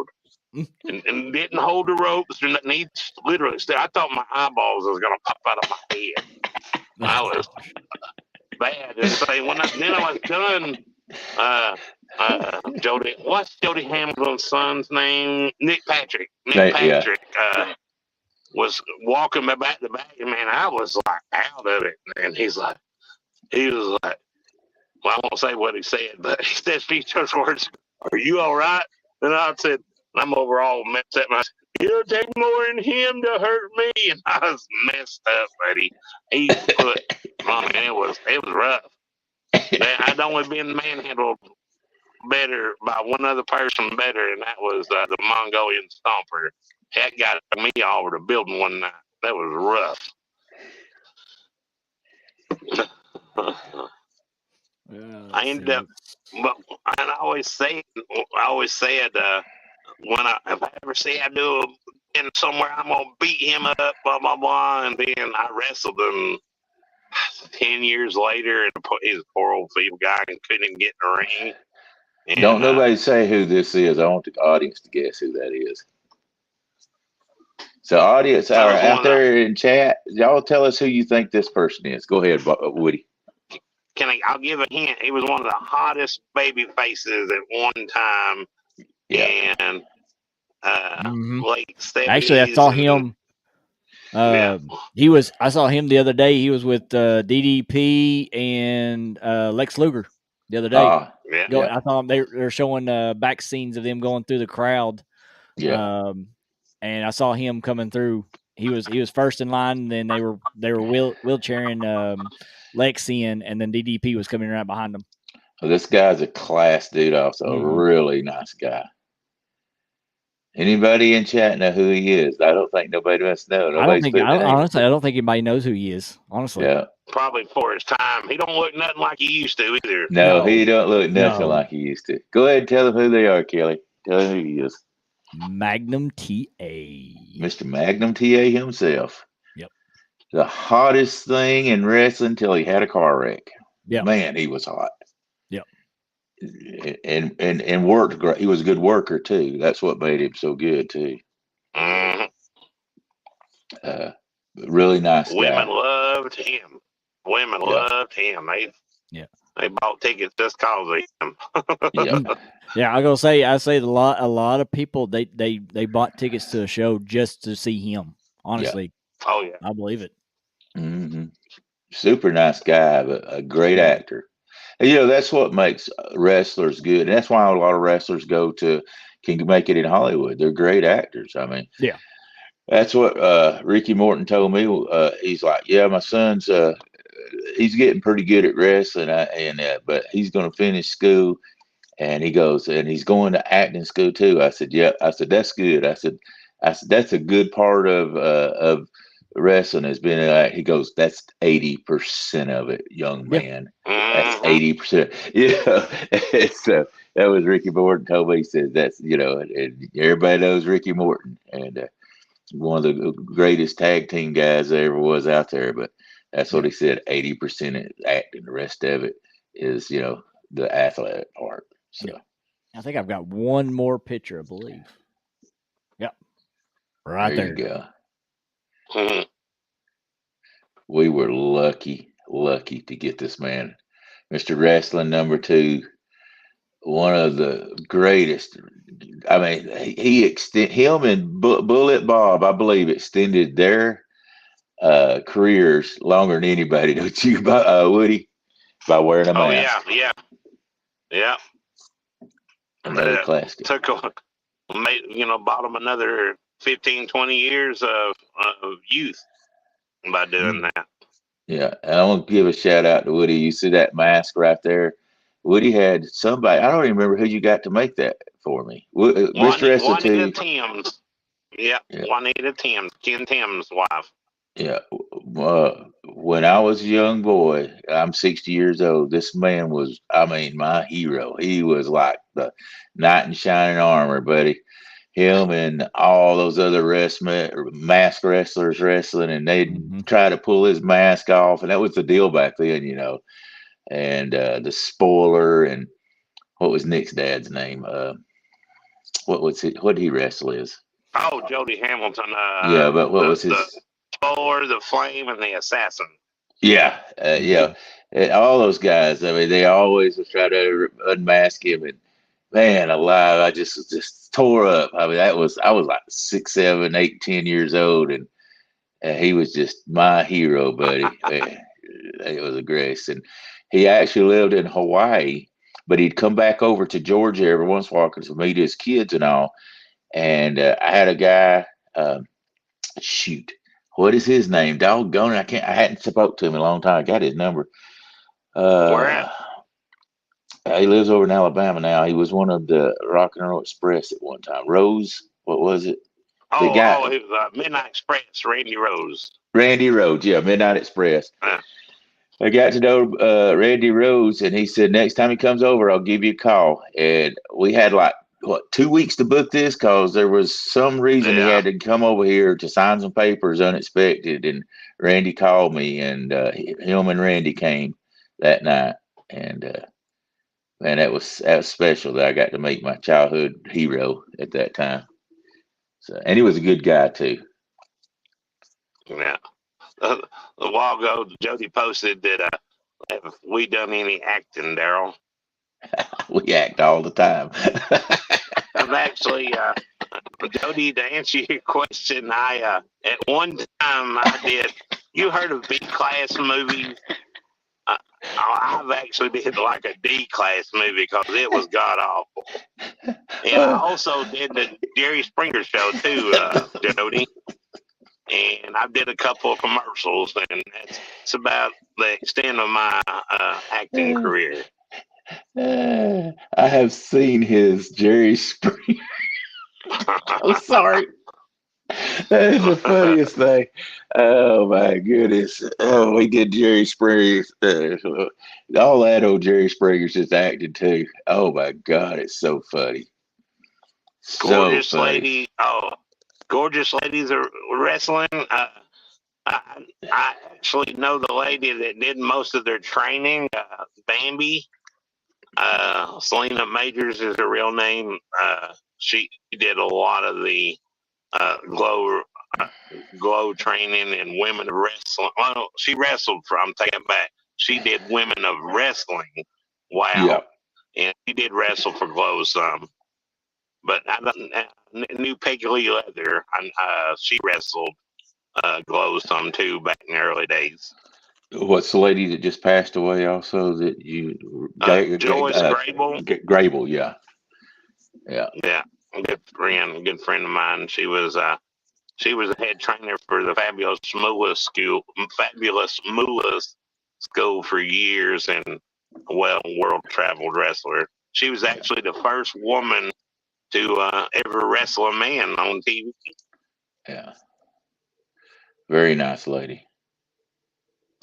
and didn't hold the ropes or nothing. He literally stood. I thought my eyeballs was gonna pop out of my head. I was bad. And so when I was done. Jody, what's Jody Hamilton's son's name? Nick Patrick. Nick Patrick was walking me back to back, and man, I was like out of it. And he was like, well, I won't say what he said, but he said these words, "Are you all right?" And I said, I'm over all messed up. And I said, it'll take more than him to hurt me. And I was messed up, buddy. He put, I mean, it was rough. I'd only been manhandled better by one other person better, and that was the Mongolian Stomper. That got me all over the building one night. That was rough. I ended up, but and I always said, when if I ever see I do in somewhere, I'm gonna beat him up, blah blah blah, and then I wrestled him 10 years later, and he's a poor old feeble guy and couldn't even get in the ring. And, don't nobody say who this is. I want the audience to guess who that is. So, audience out there in chat, y'all tell us who you think this person is. Go ahead, Woody. I'll give a hint. He was one of the hottest baby faces at one time. Yeah. And late 70s. Actually, I saw him. I saw him the other day. He was with DDP and Lex Luger the other day. I thought they're showing back scenes of them going through the crowd. Yeah. And I saw him coming through. He was first in line, and then they were wheelchairing Lex in, and then DDP was coming right behind them. Well, this guy's a class dude, also a really nice guy. Anybody in chat know who he is? I don't think nobody must know. Honestly, I don't think anybody knows who he is. Honestly, yeah, probably for his time. He don't look nothing like he used to either. No, he don't look nothing like he used to. Go ahead and tell them who they are, Kelly. Tell them who he is. Magnum TA. Mr. Magnum TA himself. Yep. The hottest thing in wrestling until he had a car wreck. Yeah. Man, he was hot. Yep. And worked great. He was a good worker too. That's what made him so good too. Really nice guy. Women loved him. Loved him. They bought tickets just because of him. Yeah, I say a lot of people they bought tickets to a show just to see him. Honestly, oh yeah, I believe it. Mm-hmm. Super nice guy, but a great actor. And, that's what makes wrestlers good, and that's why a lot of wrestlers can make it in Hollywood. They're great actors. I mean, yeah, that's what Ricky Morton told me. He's like, yeah, my son's he's getting pretty good at wrestling, but he's going to finish school. And he goes, and he's going to acting school too. I said, yeah. I said, that's good. I said, that's a good part of wrestling has been. He goes, that's 80% of it, young man. That's 80%. So that was Ricky Morton told me. He said, that's and everybody knows Ricky Morton, and one of the greatest tag team guys there ever was out there. But that's what he said. 80% is acting. The rest of it is the athletic part. So I think I've got one more picture, I believe. Yep. Right there. You go. We were lucky to get this man. Mr. Wrestling number 2, one of the greatest. I mean, him and Bullet Bob, I believe, extended their careers longer than anybody, don't you, Woody? By wearing a mask. Oh, yeah. Another class. Bought them another 15, 20 years of youth by doing that. Yeah, and I want to give a shout out to Woody. You see that mask right there? Woody had somebody. I don't even remember who you got to make that for me. Mr. Juanita Timms. Yeah, Juanita Timms, Ken Timms' wife. Yeah, when I was a young boy, I'm 60 years old. This man was, my hero. He was like the knight in shining armor, buddy. Him and all those other mask wrestlers wrestling, and they'd try to pull his mask off, and that was the deal back then, And the spoiler, and what was Nick's dad's name? What did he wrestle as? Oh, Jody Hamilton. Yeah, but what was his? Spoiler, the Flame, and the Assassin. Yeah, And all those guys. I mean, they always would try to unmask him, and man alive, I just tore up. I mean, I was like 6, 7, 8, 10 years old, and he was just my hero, buddy. It was a grace, and he actually lived in Hawaii but he'd come back over to Georgia every once in a while to meet his kids and all. And I had a guy, shoot, what is his name? Doggone it, I hadn't spoke to him in a long time. I got his number. Where at? He lives over in Alabama now. He was one of the Rock and Roll Express at one time. Rose, what was it? The guy, It was Midnight Express, Randy Rose. Randy Rhodes, yeah, Midnight Express. I got to know Randy Rhodes, and he said next time he comes over, I'll give you a call. And we had like 2 weeks to book this because there was some reason he had to come over here to sign some papers unexpected. And Randy called me, and him and Randy came that night. And man, that was special that I got to meet my childhood hero at that time. So, and he was a good guy too. Yeah. A while ago, Jody posted that have we done any acting, Daryl? We act all the time. I've actually, Jody, to answer your question, I at one time I did. You heard of B-class movies? I've actually did like a D-class movie because it was god awful. And I also did the Jerry Springer show too, Jody. And I did a couple of commercials, and that's about the extent of my acting career. I have seen his Jerry Springer. I'm sorry. That is the funniest thing. Oh my goodness. Oh, we did Jerry Springer. All that old Jerry Springer's just acted too. Oh my God, it's so funny. Gorgeous lady. Oh, gorgeous ladies are wrestling. I actually know the lady that did most of their training, Bambi. Selena Majors is her real name. She did a lot of the glow training and women of wrestling. Well, she wrestled for. I'm taking it back. She did women of wrestling. Wow. Yeah. And she did wrestle for Glow some. But I knew Peggy Lee Leather. She wrestled Glow some too back in the early days. What's the lady that just passed away also that you Joyce Grable? Grable, yeah. Yeah. Yeah. Good friend of mine. She was a head trainer for the Fabulous Moolah's School for years and a world traveled wrestler. She was actually the first woman to ever wrestle a man on TV. Yeah. Very nice lady.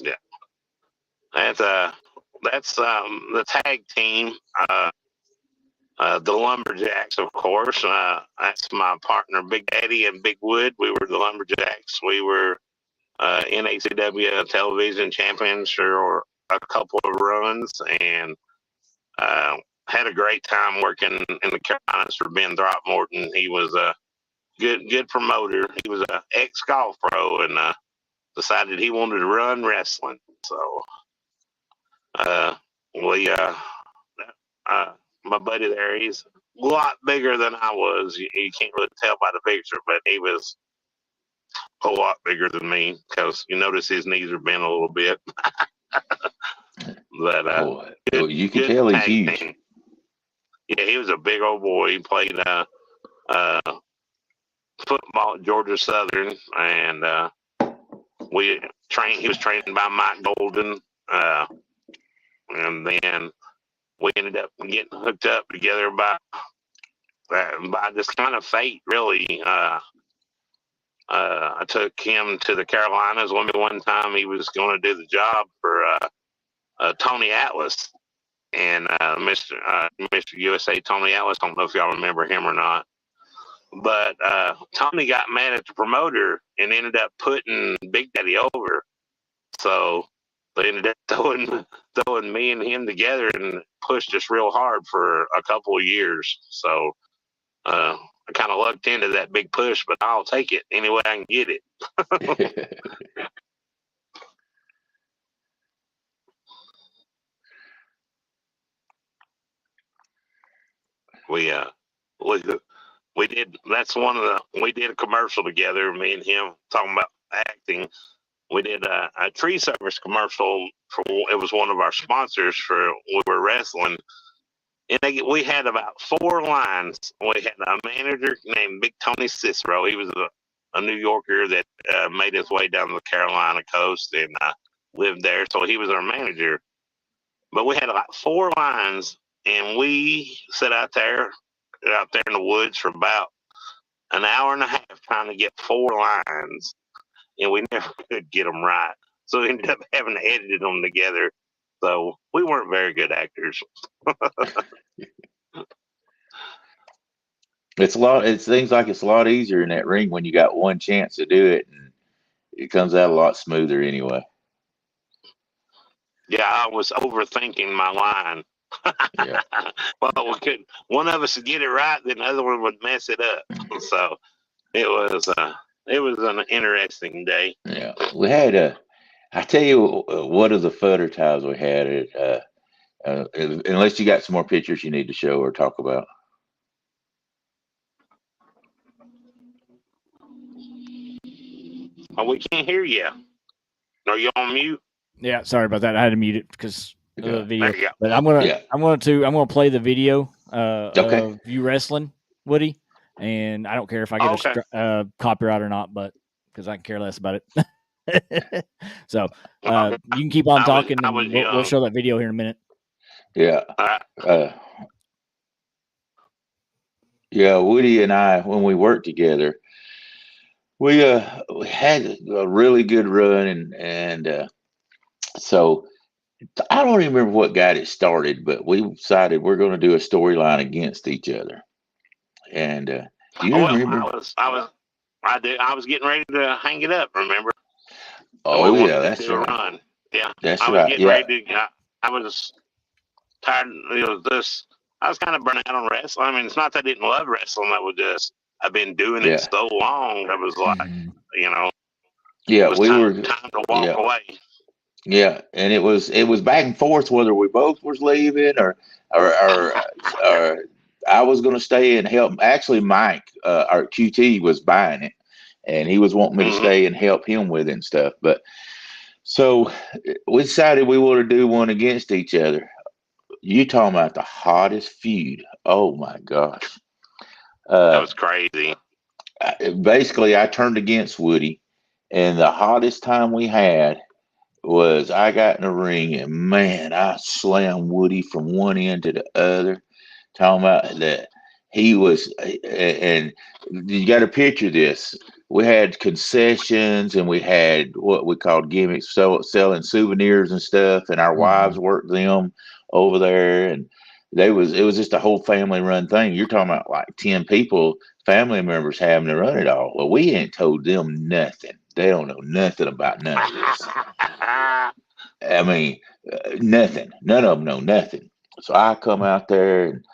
Yeah. That's the tag team. The Lumberjacks, of course. That's my partner, Big Daddy and Big Wood. We were the Lumberjacks. We were NACW television champions for a couple of runs and had a great time working in the Carolinas for Ben Throckmorton. He was a good promoter. He was an ex-golf pro and decided he wanted to run wrestling. So my buddy there, he's a lot bigger than I was. You can't really tell by the picture, but he was a lot bigger than me because you notice his knees are bent a little bit. But you can tell he's huge. Team. Yeah, he was a big old boy. He played football at Georgia Southern, and he was trained by Mike Golden, and then we ended up getting hooked up together by this kind of fate, really. I took him to the Carolinas one time. He was going to do the job for Tony Atlas and Mr. USA Tony Atlas. I don't know if y'all remember him or not. But Tony got mad at the promoter and ended up putting Big Daddy over. So they ended up throwing me and him together and pushed us real hard for a couple of years. So I kind of lucked into that big push, but I'll take it any way I can get it. We did. We did a commercial together. Me and him talking about acting. We did a tree service commercial. It was one of our sponsors for we were wrestling, And we had about 4 lines. We had a manager named Big Tony Cicero. He was a New Yorker that made his way down the Carolina coast and lived there. So he was our manager. But we had about 4 lines, and we sat out there in the woods for about an hour and a half trying to get 4 lines, and we never could get them right. So we ended up having to edit them together. So we weren't very good actors. It seems like it's a lot easier in that ring when you got one chance to do it, and it comes out a lot smoother anyway. Yeah, I was overthinking my line. Yeah. Well, one of us would get it right, then the other one would mess it up. So it was an interesting day. Yeah, we had I tell you what are the fudder times we had it. Unless you got some more pictures you need to show or talk about. Oh, we can't hear you. Are you on mute? Yeah, sorry about that. I had to mute it because of the video. There you go. But I'm gonna play the video of you wrestling, Woody, and I don't care if I get a copyright or not, but because I can care less about it. So you can keep on talking, and we'll show that video here in a minute. Yeah. Yeah, Woody and I, when we worked together, we had a really good run, and so I don't even remember what got it started, but we decided we're going to do a storyline against each other. And do you remember? I was getting ready to hang it up. Remember? Oh yeah, that's right. Run. Yeah, that's I was right. Getting ready to. I was tired. I was kind of burnt out on wrestling. I mean, it's not that I didn't love wrestling. I was just I've been doing it so long. I was like, Yeah, we were time to walk away. Yeah, and it was back and forth whether we both was leaving or I was going to stay and help. Actually, Mike, our QT, was buying it, and he was wanting me to stay and help him with it and stuff. But so we decided we wanted to do one against each other. You talking about the hottest feud? Oh my gosh, that was crazy. Basically, I turned against Woody, and the hottest time we had was I got in the ring and man, I slammed Woody from one end to the other. Talking about that he was, and you got to picture this. We had concessions and we had what we called gimmicks, selling souvenirs and stuff, and our wives worked them over there, and it was just a whole family run thing. You're talking about like 10 people, family members having to run it all. Well, we ain't told them nothing. They don't know nothing about none of this. I mean, nothing. None of them know nothing. So I come out there and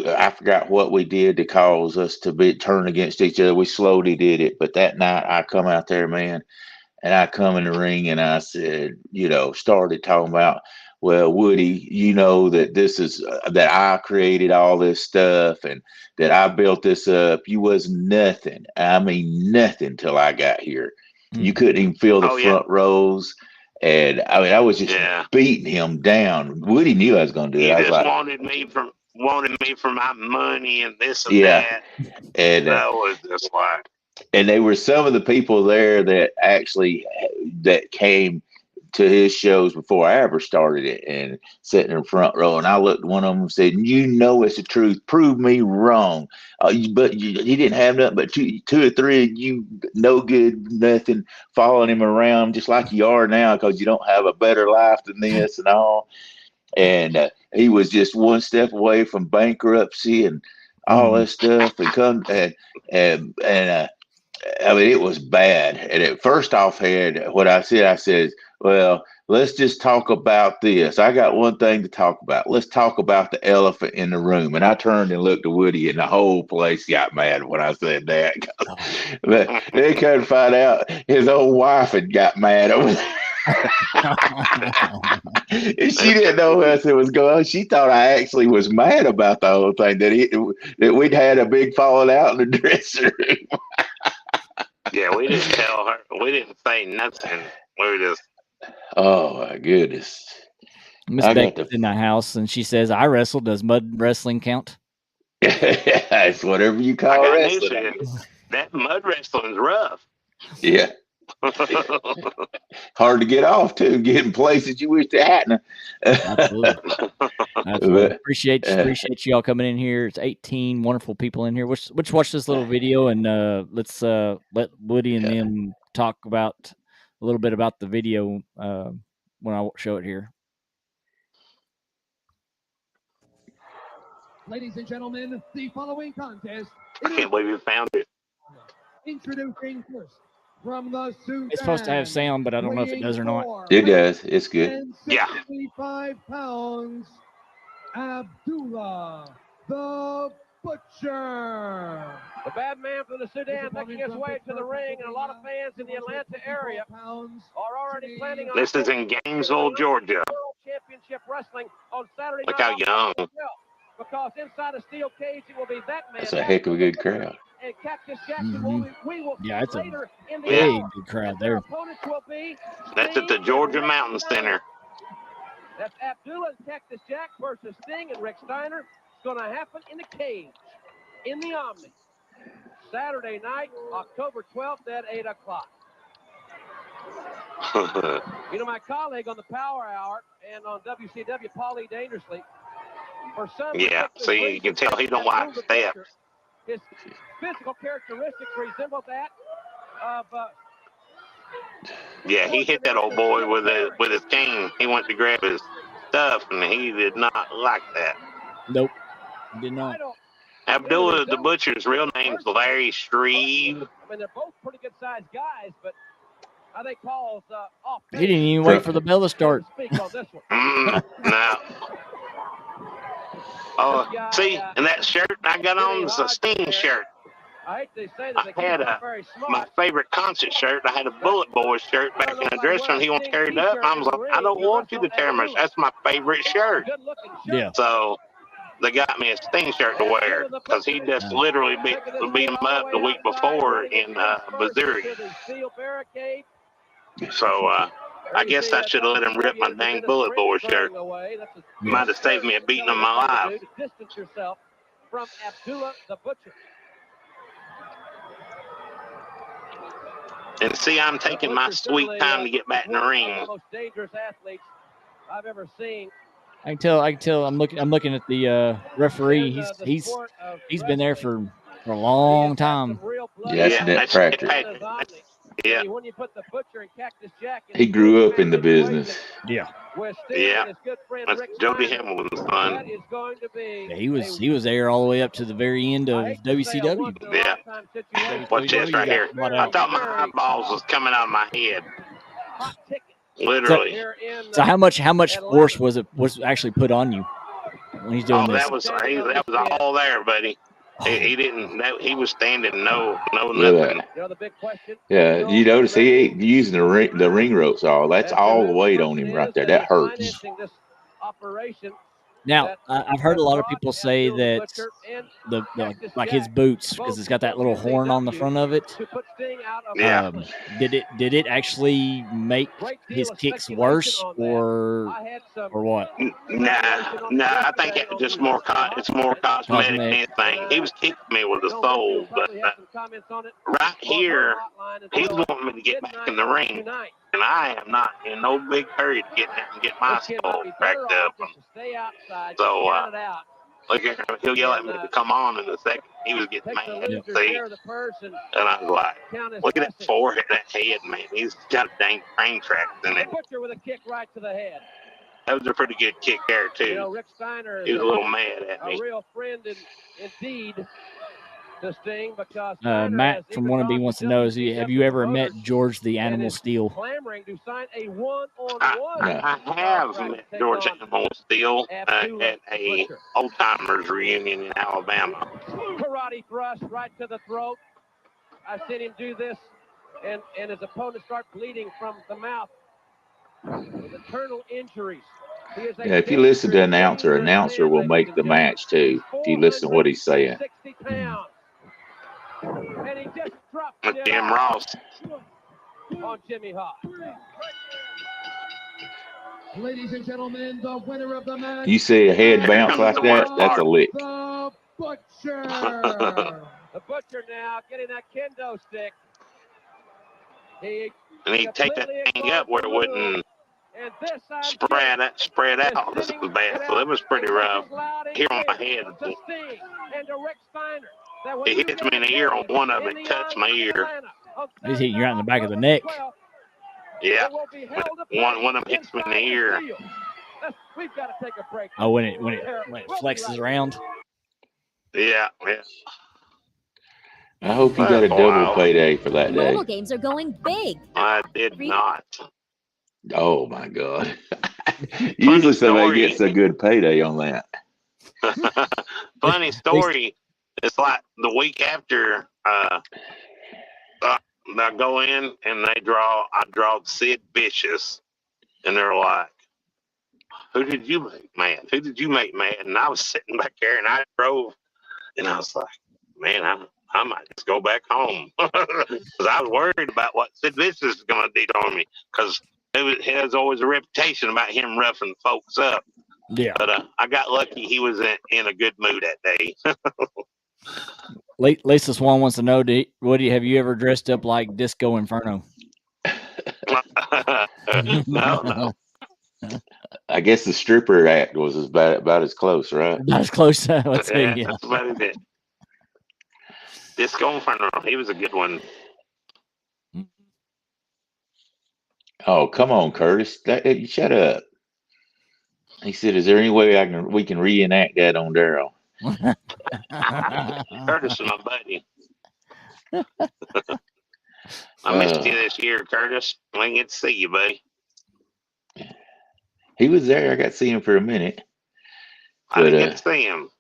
I forgot what we did to cause us to be turned against each other. We slowly did it. But that night I come out there, man, and I come in the ring and I said, started talking about, well, Woody, that this is that I created all this stuff and that I built this up. You was nothing. I mean, nothing till I got here. You couldn't even feel the front rows. And I mean, I was just beating him down. Woody knew I was going to do it. He just wanted me for my money and this and that. And that was just like. And they were some of the people there that came to his shows before I ever started it and sitting in front row. And I looked at one of them and said, it's the truth. Prove me wrong. But he didn't have nothing but two or three of you no good, nothing, following him around just like you are now because you don't have a better life than this and all. And he was just one step away from bankruptcy and all that stuff. And I mean, it was bad. And at first off, what I said, well, let's just talk about this. I got one thing to talk about. Let's talk about the elephant in the room. And I turned and looked at Woody, and the whole place got mad when I said that. But they couldn't find out his old wife had got mad over there. She didn't know what else it was going on. She thought I actually was mad about the whole thing, that we'd had a big falling out in the dressing room. Yeah, we didn't tell her. We didn't say nothing. We were just. Oh my goodness! Miss I got Becky's the. in the house, and she says, "I wrestle. Does mud wrestling count?" It's whatever you I call got news wrestling. for you. That mud wrestling's rough. Yeah, hard to get off too. Get in places you wish to hadn't. Absolutely. Absolutely. But, Appreciate you all coming in here. It's 18 wonderful people in here. Let's watch this little video, and let's let Woody and them talk about a little bit about the video when I show it here. Ladies and gentlemen, the following contest. I can't believe you found it. Introducing first from the Sudan. It's supposed to have sound, but I don't know if it does or not. it does. It's good. Yeah. 65 pounds, Abdullah the Butcher. The bad man from the Sudan making his way to the ring, and a lot of fans in the Atlanta area are already planning on. This is in Gainesville, Georgia. World Championship Wrestling on Saturday Look night. how young. Because inside a steel cage, it will be that man. That's a heck of a good crowd. And Catfish Jack, we will see Yeah, it's a later in the big hour. crowd Their there. opponents will be That's at the Georgia Mountain Center. That's Abdullah and Catfish Jack versus Sting and Rick Steiner. It's going to happen in the cage, in the Omni. Saturday night, October 12th at 8 o'clock. You know, my colleague on the Power Hour and on WCW, Paulie Dangerously, for some Yeah, see, you can tell he don't like steps. His physical characteristics resemble that of Yeah, he hit that old boy with his cane. He went to grab his stuff, and he did not like that. Nope, did not. Abdullah the Butcher's real name's Larry Shreve. I mean, they're both pretty good sized guys, but I think Paul's off. He didn't even wait for the bell to start. Speak on this one. No. Oh, see, and that shirt I got on is a Sting shirt. I hate to say that I had my favorite concert shirt. I had a Bullet Boy shirt back in the dressing room. He won't tear it up. And I was like, I don't want you to tear my shirt. That's my favorite shirt. Yeah. So they got me a Sting shirt to wear because he just literally beat him up the week before in Missouri. So I guess I should have let him rip my dang Bullet Boy shirt. Might have saved me a beating of my life. Distance yourself from Abdullah the Butcher. And see, I'm taking my sweet time to get back in the ring. One of the most dangerous athletes I've ever seen. I can tell. I'm looking at the referee. He's been there for a long time. Yeah, that's net practice. Yeah. When you put the Butcher and Cactus Jack in He grew up in the business. Yeah. Yeah. That's Jody Hamilton's son. Yeah, he was there all the way up to the very end of WCW. Yeah. Watch this right here. I thought my eyeballs was coming out of my head. Literally. So how much force was actually put on you when he's doing this? That was all there, buddy. He didn't. He was standing. No, Look nothing. You know the big question? Yeah, you notice he ain't using the ring ropes all. That's all the weight on him right there. That hurts. Now, I've heard a lot of people say that the like his boots, because it's got that little horn on the front of it. Yeah. Did it actually make his kicks worse, or what? Nah. I think it's just more. It's more cosmetic than anything. He was kicking me with the soul, but right here, he's wanting me to get back in the ring, and I am not in no big hurry to get my skull cracked up. So, look at him. He'll yell at me to come on in a second. He was getting mad, see? And I was like, look at that forehead, that head, man. He's got a dang train tracks in it. Butcher with a kick right to the head. That was a pretty good kick there, too. You know, Rick Steiner He was a little mad at me. A real friend indeed to Sting, because Matt from Wannabe wants to know, have you ever met George the Animal Steel? Clamoring to sign a one-on-one. I have met George Animal Steel at a old-timers reunion in Alabama. Karate thrust right to the throat. I've seen him do this, and his opponent start bleeding from the mouth with internal injuries. Yeah, if you listen to announcer will make the match too. If you listen to what he's saying. 60 pounds. And he just dropped Jim Ross. on Jimmy Hawk. Ladies and gentlemen, the winner of the match. You see a head bounce like the that, worst that's a part. lick. The Butcher. The Butcher now getting that kendo stick. And he'd take that thing up where it wouldn't And this I'm spread out. This was bad. So it was pretty rough. Here on my head, to Sting and to Rick Steiner. it hits me in the ear on one of them. It touched my ear. He's hitting you right in the back of the neck. Yeah. One of them hits me in the ear. We've got to take a break. Oh, when it flexes around. Yeah. I hope you got a double payday for that day. Mobile games are going big. I did not. Oh my God. Usually somebody gets a good payday on that. Funny story. It's like the week after I go in and I draw Sid Vicious, and they're like, "Who did you make mad? Who did you make mad?" And I was sitting back there and I drove, and I was like, "Man, I might just go back home," because I was worried about what Sid Vicious is going to do to me, because he has always a reputation about him roughing folks up. Yeah. But I got lucky he was in a good mood that day. Lisa Swan wants to know, Woody, have you ever dressed up like Disco Inferno? No. I guess the stripper act was about as close, right? About as close. Let's see. Yeah, Yeah. that's about it. Disco Inferno, he was a good one. Oh, come on, Curtis. Shut up. He said, "Is there any way we can reenact that on Daryl?" Curtis is my buddy. I missed you this year, Curtis. I didn't get to see you, buddy. He was there. I got to see him for a minute. I didn't get to see him.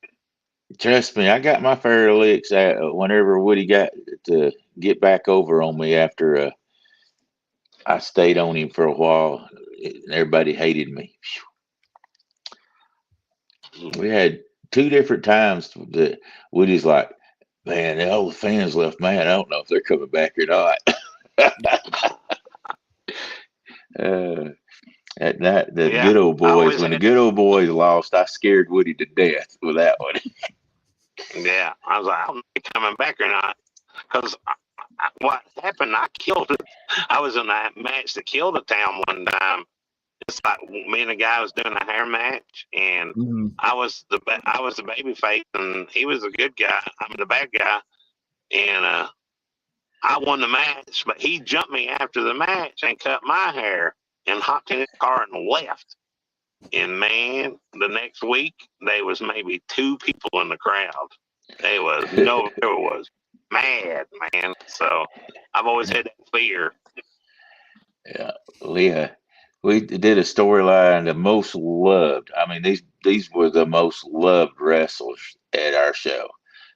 Trust me, I got my fair licks whenever Woody got to get back over on me after I stayed on him for a while. Everybody hated me. We had 2 different times that Woody's like, "Man, all the fans left mad. I don't know if they're coming back or not." At night, the good old boys, when the good old boys lost, I scared Woody to death with that one. Yeah, I was like, I don't know if they're coming back or not. Because what happened, I was in that match that killed the town one time. It's like me and the guy was doing a hair match, and I was the baby face, and he was the good guy. I'm the bad guy, and I won the match. But he jumped me after the match and cut my hair and hopped in the car and left. And man, the next week there was maybe 2 people in the crowd. There was mad, man. So I've always had that fear. Yeah, Leah. We did a storyline, the most loved. I mean, these were the most loved wrestlers at our show.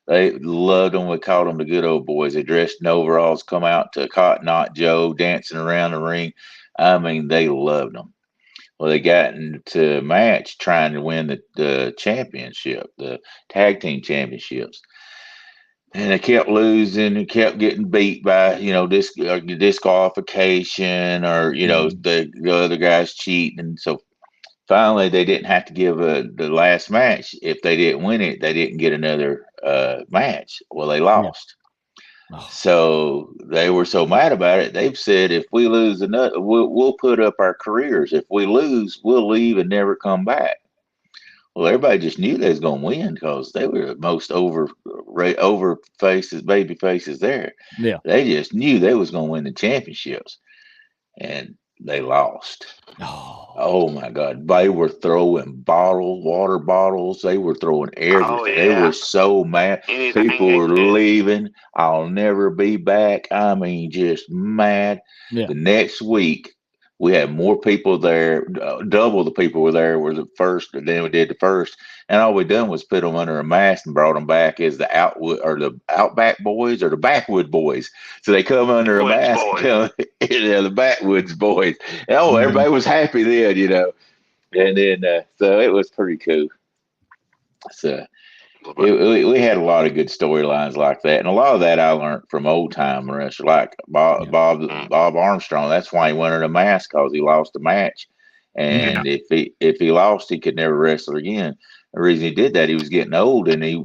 They loved them. We called them the good old boys. They dressed in overalls, come out to Cotton Eye Joe, dancing around the ring. I mean, they loved them. Well, they got into a match trying to win the championship, the tag team championships. And they kept losing and kept getting beat by, disqualification or, the other guys cheating. And so finally they didn't have to give the last match. If they didn't win it, they didn't get another match. Well, they lost. Yeah. Oh. So they were so mad about it. They've said, if we lose another, we'll put up our careers. If we lose, we'll leave and never come back. Well, everybody just knew they was going to win because they were the most baby faces there. Yeah. They just knew they was going to win the championships, and they lost. Oh my God. They were throwing water bottles. They were throwing everything. Oh, yeah. They were so mad. People were leaving. I'll never be back. I mean, just mad. Yeah. The next week, we had more people there, double the people were there were the first than we did the first. And all we done was put them under a mask and brought them back as the Outback Boys or the Backwood Boys. So they come under a mask, the Backwoods Boys. And, everybody was happy then, And then, so it was pretty cool. So we had a lot of good storylines like that, and a lot of that I learned from old time wrestlers like Bob Armstrong. That's why he went under a mask, because he lost a match, and if he lost, he could never wrestle again. The reason he did that, he was getting old, and he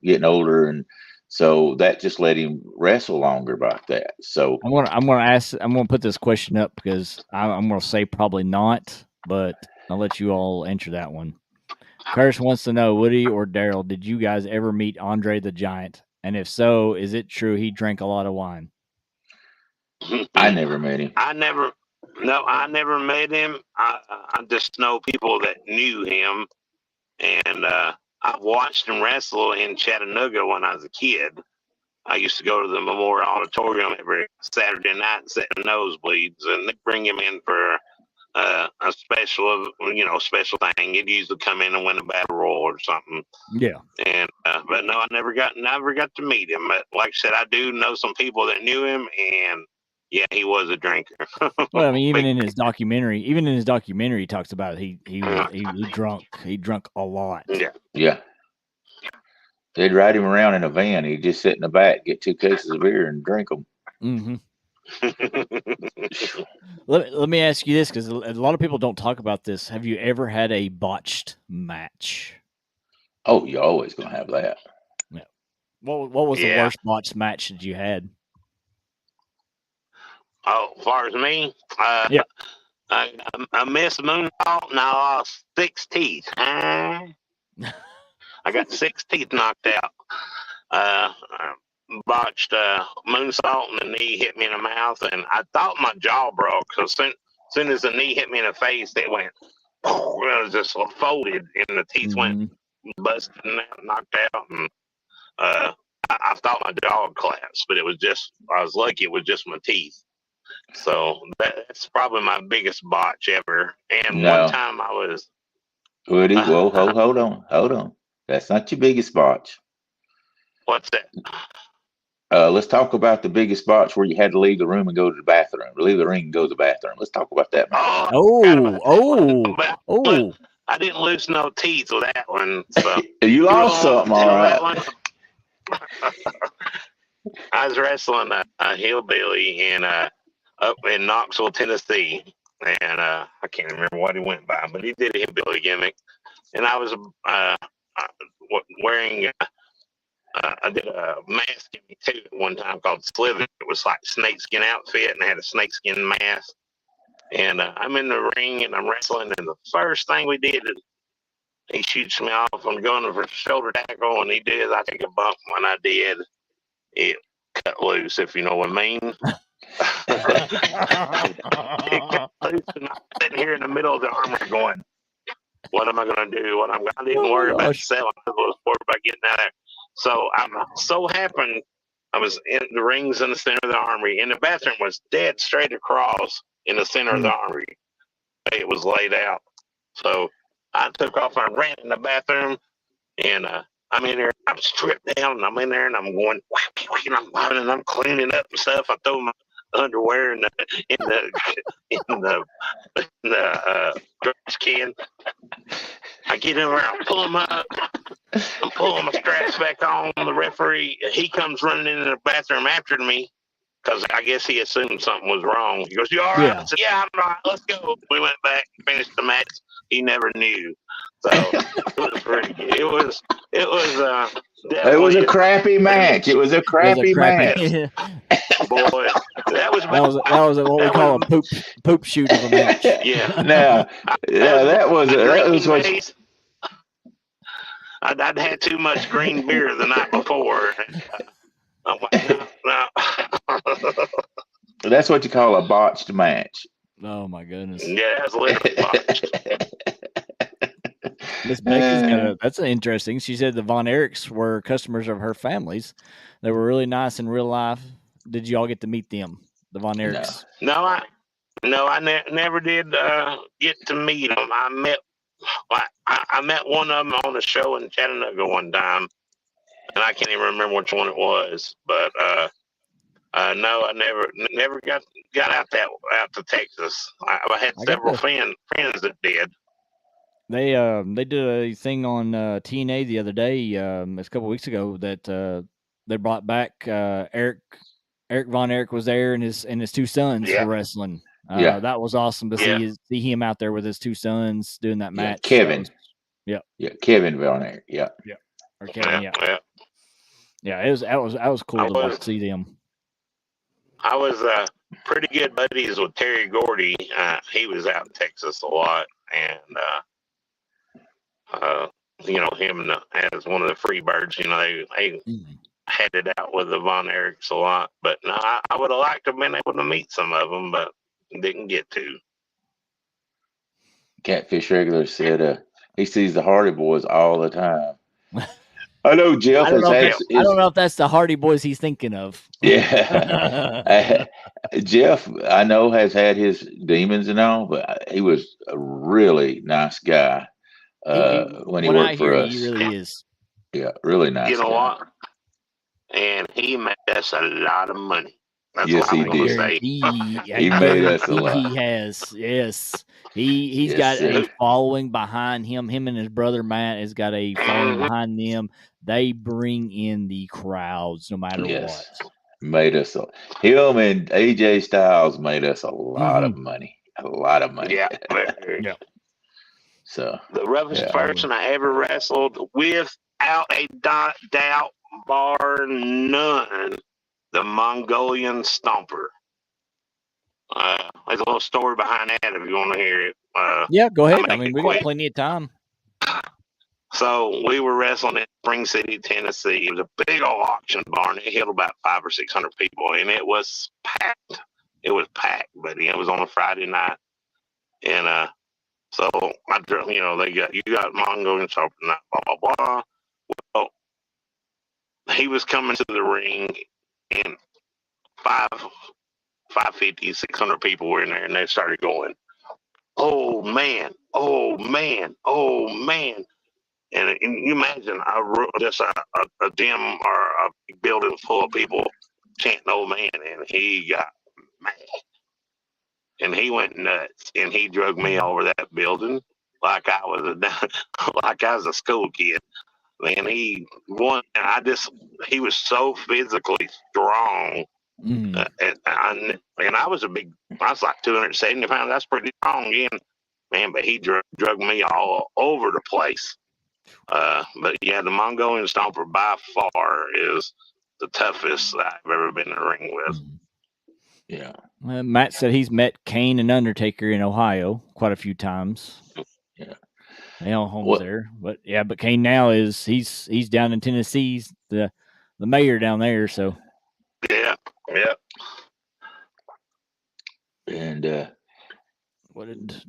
getting older, and so that just let him wrestle longer about that. So I'm gonna put this question up because I'm gonna say probably not, but I'll let you all answer that one. Curtis wants to know, Woody or Daryl, did you guys ever meet Andre the Giant? And if so, is it true he drank a lot of wine? I never met him. I never met him. I just know people that knew him, and I've watched him wrestle in Chattanooga when I was a kid. I used to go to the Memorial Auditorium every Saturday night and sit in nosebleeds, and they bring him in for a special thing. He'd usually come in and win a battle royal or something. Yeah. And but no, I never got to meet him. But like I said, I do know some people that knew him, and yeah, he was a drinker. Well, I mean, even in his documentary, he talks about he drunk a lot. Yeah. They'd ride him around in a van. He'd just sit in the back, get 2 cases of beer, and drink them. Mm-hmm. Let me ask you this, because a lot of people don't talk about this. Have you ever had a botched match? Oh, you're always gonna have that. Yeah. What was the worst botched match that you had? Oh, as far as me, yeah, I missed moonsault and I lost 6 teeth. I got 6 teeth knocked out. Botched moonsault and the knee hit me in the mouth, and I thought my jaw broke. So soon as the knee hit me in the face, it went. It was just folded, and the teeth went busted and knocked out. And I thought my jaw had collapsed, but I was lucky it was just my teeth. So that's probably my biggest botch ever. And one time I was. Woody, whoa, hold on. That's not your biggest botch. What's that? Let's talk about the biggest botch where you had to leave the room and go to the bathroom. Leave the ring and go to the bathroom. Let's talk about that, man. But I didn't lose no teeth with that one. So you lost something, all right. I was wrestling a hillbilly up in Knoxville, Tennessee, and I can't remember what he went by, but he did a hillbilly gimmick, and I was wearing. I did a mask gimmick too at one time called Slither. It was like snakeskin outfit, and I had a snakeskin mask. And I'm in the ring and I'm wrestling, and the first thing we did is he shoots me off. I'm going for shoulder tackle, and he did. I take a bump. When I did, it cut loose, if you know what I mean. It cut loose, and I'm sitting here in the middle of the armor going, what am I going to do? I didn't worry about selling. I was worried about getting out of there. So I'm so happy I was in the rings in the center of the armory, and the bathroom was dead straight across in the center of the armory. It was laid out. So I took off and I ran in the bathroom, and I'm in there. I'm stripped down, and I'm in there, and I'm going, and I'm cleaning up and stuff. I throw my underwear in the trash can. I get in there, I pull them up. I'm pulling my straps back on. The referee, he comes running into the bathroom after me because I guess he assumed something was wrong. He goes, "You all right?" I said, "Yeah, I'm all right. Let's go." We went back, finished the match. He never knew. So it was pretty good. It was a crappy match. It was a crappy match. Boy, that was what we call a poop shoot of a match. Yeah. That was what. I'd had too much green beer the night before. I'm like, no. That's what you call a botched match. Oh my goodness. Yeah, that's literally botched. Miss Becky's that's interesting. She said the Von Erichs were customers of her family's. They were really nice in real life. Did you all get to meet them, the Von Erichs? No, I never did get to meet them. I met one of them on a show in Chattanooga one time, and I can't even remember which one it was. But no, I never got out to Texas. I had several friends that did. They did a thing on TNA the other day, a couple weeks ago, that they brought back Eric Von Erich was there, and his 2 sons were wrestling. Yeah. That was awesome to see him out there with his two sons doing that Yeah, match. Kevin. Yeah, Kevin Varner. Yeah. or Kevin. Yeah. Yeah, that was cool to watch, see them. I was pretty good buddies with Terry Gordy. He was out in Texas a lot, and him as one of the free birds. They headed out with the Von Erichs a lot. But no, I would have liked to have been able to meet some of them, but didn't get to. Catfish Regular said he sees the Hardy Boys all the time. I know Jeff has had. I don't know if that's the Hardy Boys he's thinking of. Yeah, Jeff, I know, has had his demons and all, but he was a really nice guy when he worked for us. He really is. Yeah, really nice. You know what? And he made us a lot of money. That's yes, what he I'm gonna did. say. He made us a lot. He has. Yes. He's got a following behind him. Him and his brother Matt has got a following behind them. They bring in the crowds no matter what. Made us him and AJ Styles made us a lot of money. A lot of money. Yeah. Yeah. So the roughest person I ever wrestled, without a doubt, bar none, the Mongolian Stomper. There's a little story behind that if you want to hear it. Yeah, go ahead. I mean, we got plenty of time. So we were wrestling in Spring City, Tennessee. It was a big old auction barn. It held about 500 or 600 people, and it was packed. It was packed, but it was on a Friday night, and so you got Mongolian Stomper, blah blah blah. Well, he was coming to the ring, and 550, 600 people were in there, and they started going, oh man, oh man, oh man. And you imagine just a gym or a building full of people chanting "oh man," and he got mad. And he went nuts, and he drug me over that building like I was a school kid. Man, he won. He was so physically strong. And I was like 270 pounds. That's pretty strong again, man. But he drug me all over the place. But yeah, the Mongolian Stomper by far is the toughest I've ever been in the ring with. Yeah. Matt said he's met Kane and Undertaker in Ohio quite a few times. Yeah. They all homes there. But Kane now he's down in Tennessee. He's the mayor down there, so yeah. And what did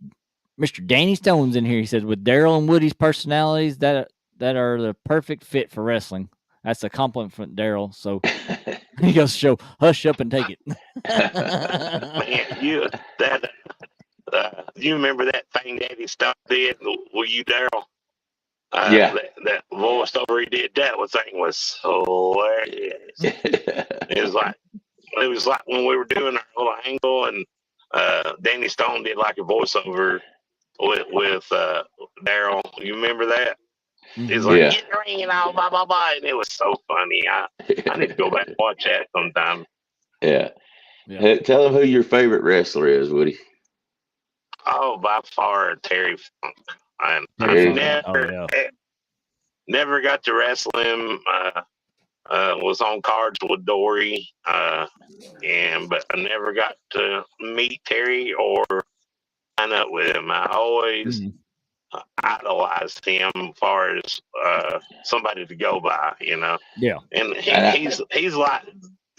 Mr. Danny Stone's in here? He said, with Daryl and Woody's personalities that are the perfect fit for wrestling. That's a compliment from Daryl. So he goes, "Show, hush up and take it." Man, you remember that thing Daddy Stone did? Were you Daryl? Yeah. That voiceover he did, that thing was hilarious. It was like when we were doing our little angle, and Danny Stone did like a voiceover with Daryl. You remember that? He's like, get the ring and all, blah, blah, blah. And it was so funny. I need to go back and watch that sometime. Yeah. Tell him who your favorite wrestler is, Woody. Oh, by far, Terry Funk. I never got to wrestle him. Was on cards with Dory. But I never got to meet Terry or sign up with him. I always idolized him as far as somebody to go by, Yeah. And he's like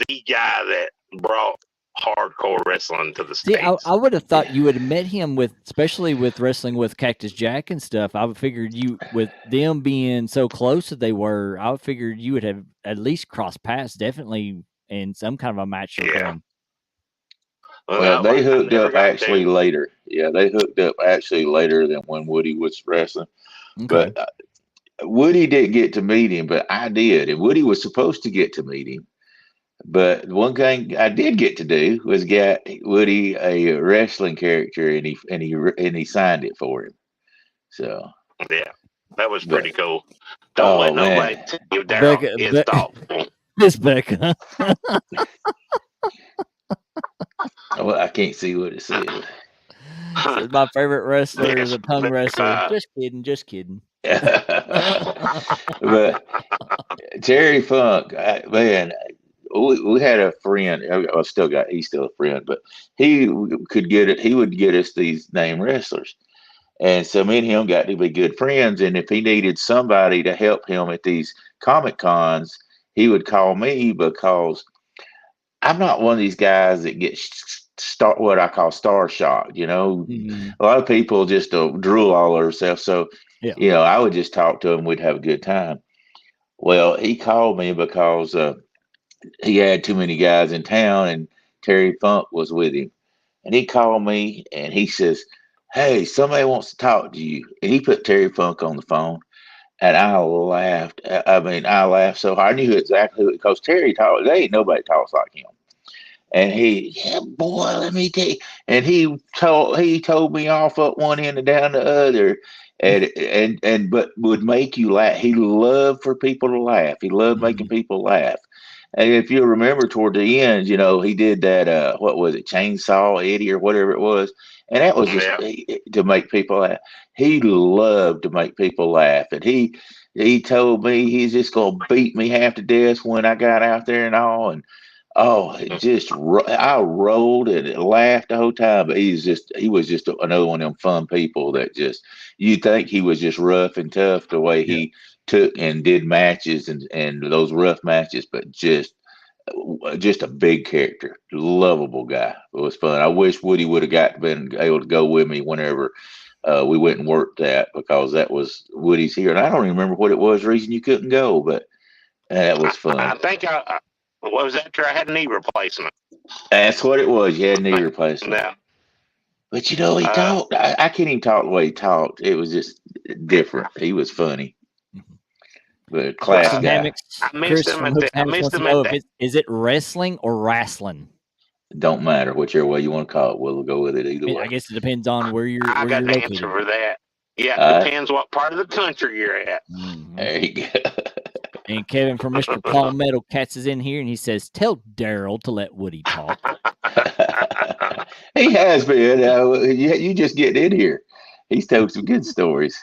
the guy that brought hardcore wrestling to the States. See, I would have thought you would have met him especially with wrestling with Cactus Jack and stuff. I would figured with them being so close that they were, I would figured you would have at least crossed paths, definitely in some kind of a match with them. Well, they hooked up actually later. Yeah, they hooked up actually later than when Woody was wrestling. Okay. But Woody didn't get to meet him, but I did. And Woody was supposed to get to meet him. But one thing I did get to do was get Woody a wrestling character, and he signed it for him. So yeah, that was pretty cool. Don't let nobody tell you Daryl is dog. This Becca. Well, I can't see what it said. Says my favorite wrestler is a tongue There's, wrestler. Just kidding, just kidding. But Terry Funk, man, we had a friend. He's still a friend, but he could get it. He would get us these name wrestlers, and so me and him got to be good friends. And if he needed somebody to help him at these Comic Cons, he would call me because I'm not one of these guys that gets what I call star shocked. You know, a lot of people just drool all over themselves. So, you know, I would just talk to him. We'd have a good time. Well, he called me because he had too many guys in town, and Terry Funk was with him. And he called me, and he says, "Hey, somebody wants to talk to you." And he put Terry Funk on the phone, and I laughed. I mean, I laughed so hard. I knew exactly because Terry talks. There ain't nobody talks like him. And yeah, boy, let me tell you. And he told me off up one end and down the other, but would make you laugh. He loved for people to laugh. He loved making people laugh. And if you remember toward the end, you know, he did that. What was it, Chainsaw Eddie or whatever it was, and that was just to make people laugh. He loved to make people laugh, and he told me he's just gonna beat me half to death when I got out there and all, and. Oh, I rolled and laughed the whole time. But he was just another one of them fun people that you think he was just rough and tough the way he took and did matches and those rough matches, but just a big character, lovable guy. It was fun. I wish Woody would have been able to go with me whenever we went and worked that, because that was Woody's here, and I don't even remember what it was reason you couldn't go, but that was fun. I think what was after I had a knee replacement. That's what it was. You had a knee replacement. Yeah. But you know, he talked. I can't even talk the way he talked. It was just different. He was funny. But class guy. I missed him at Is it wrestling or wrestling? Don't matter whichever way you want to call it. We'll go with it either way. I guess it depends on where you're. I got the answer for that. Yeah, it depends what part of the country you're at. There you go. And Kevin from Mr. Palmetto Cats is in here, and he says, "Tell Daryl to let Woody talk." He has been. You just get in here. He's told some good stories.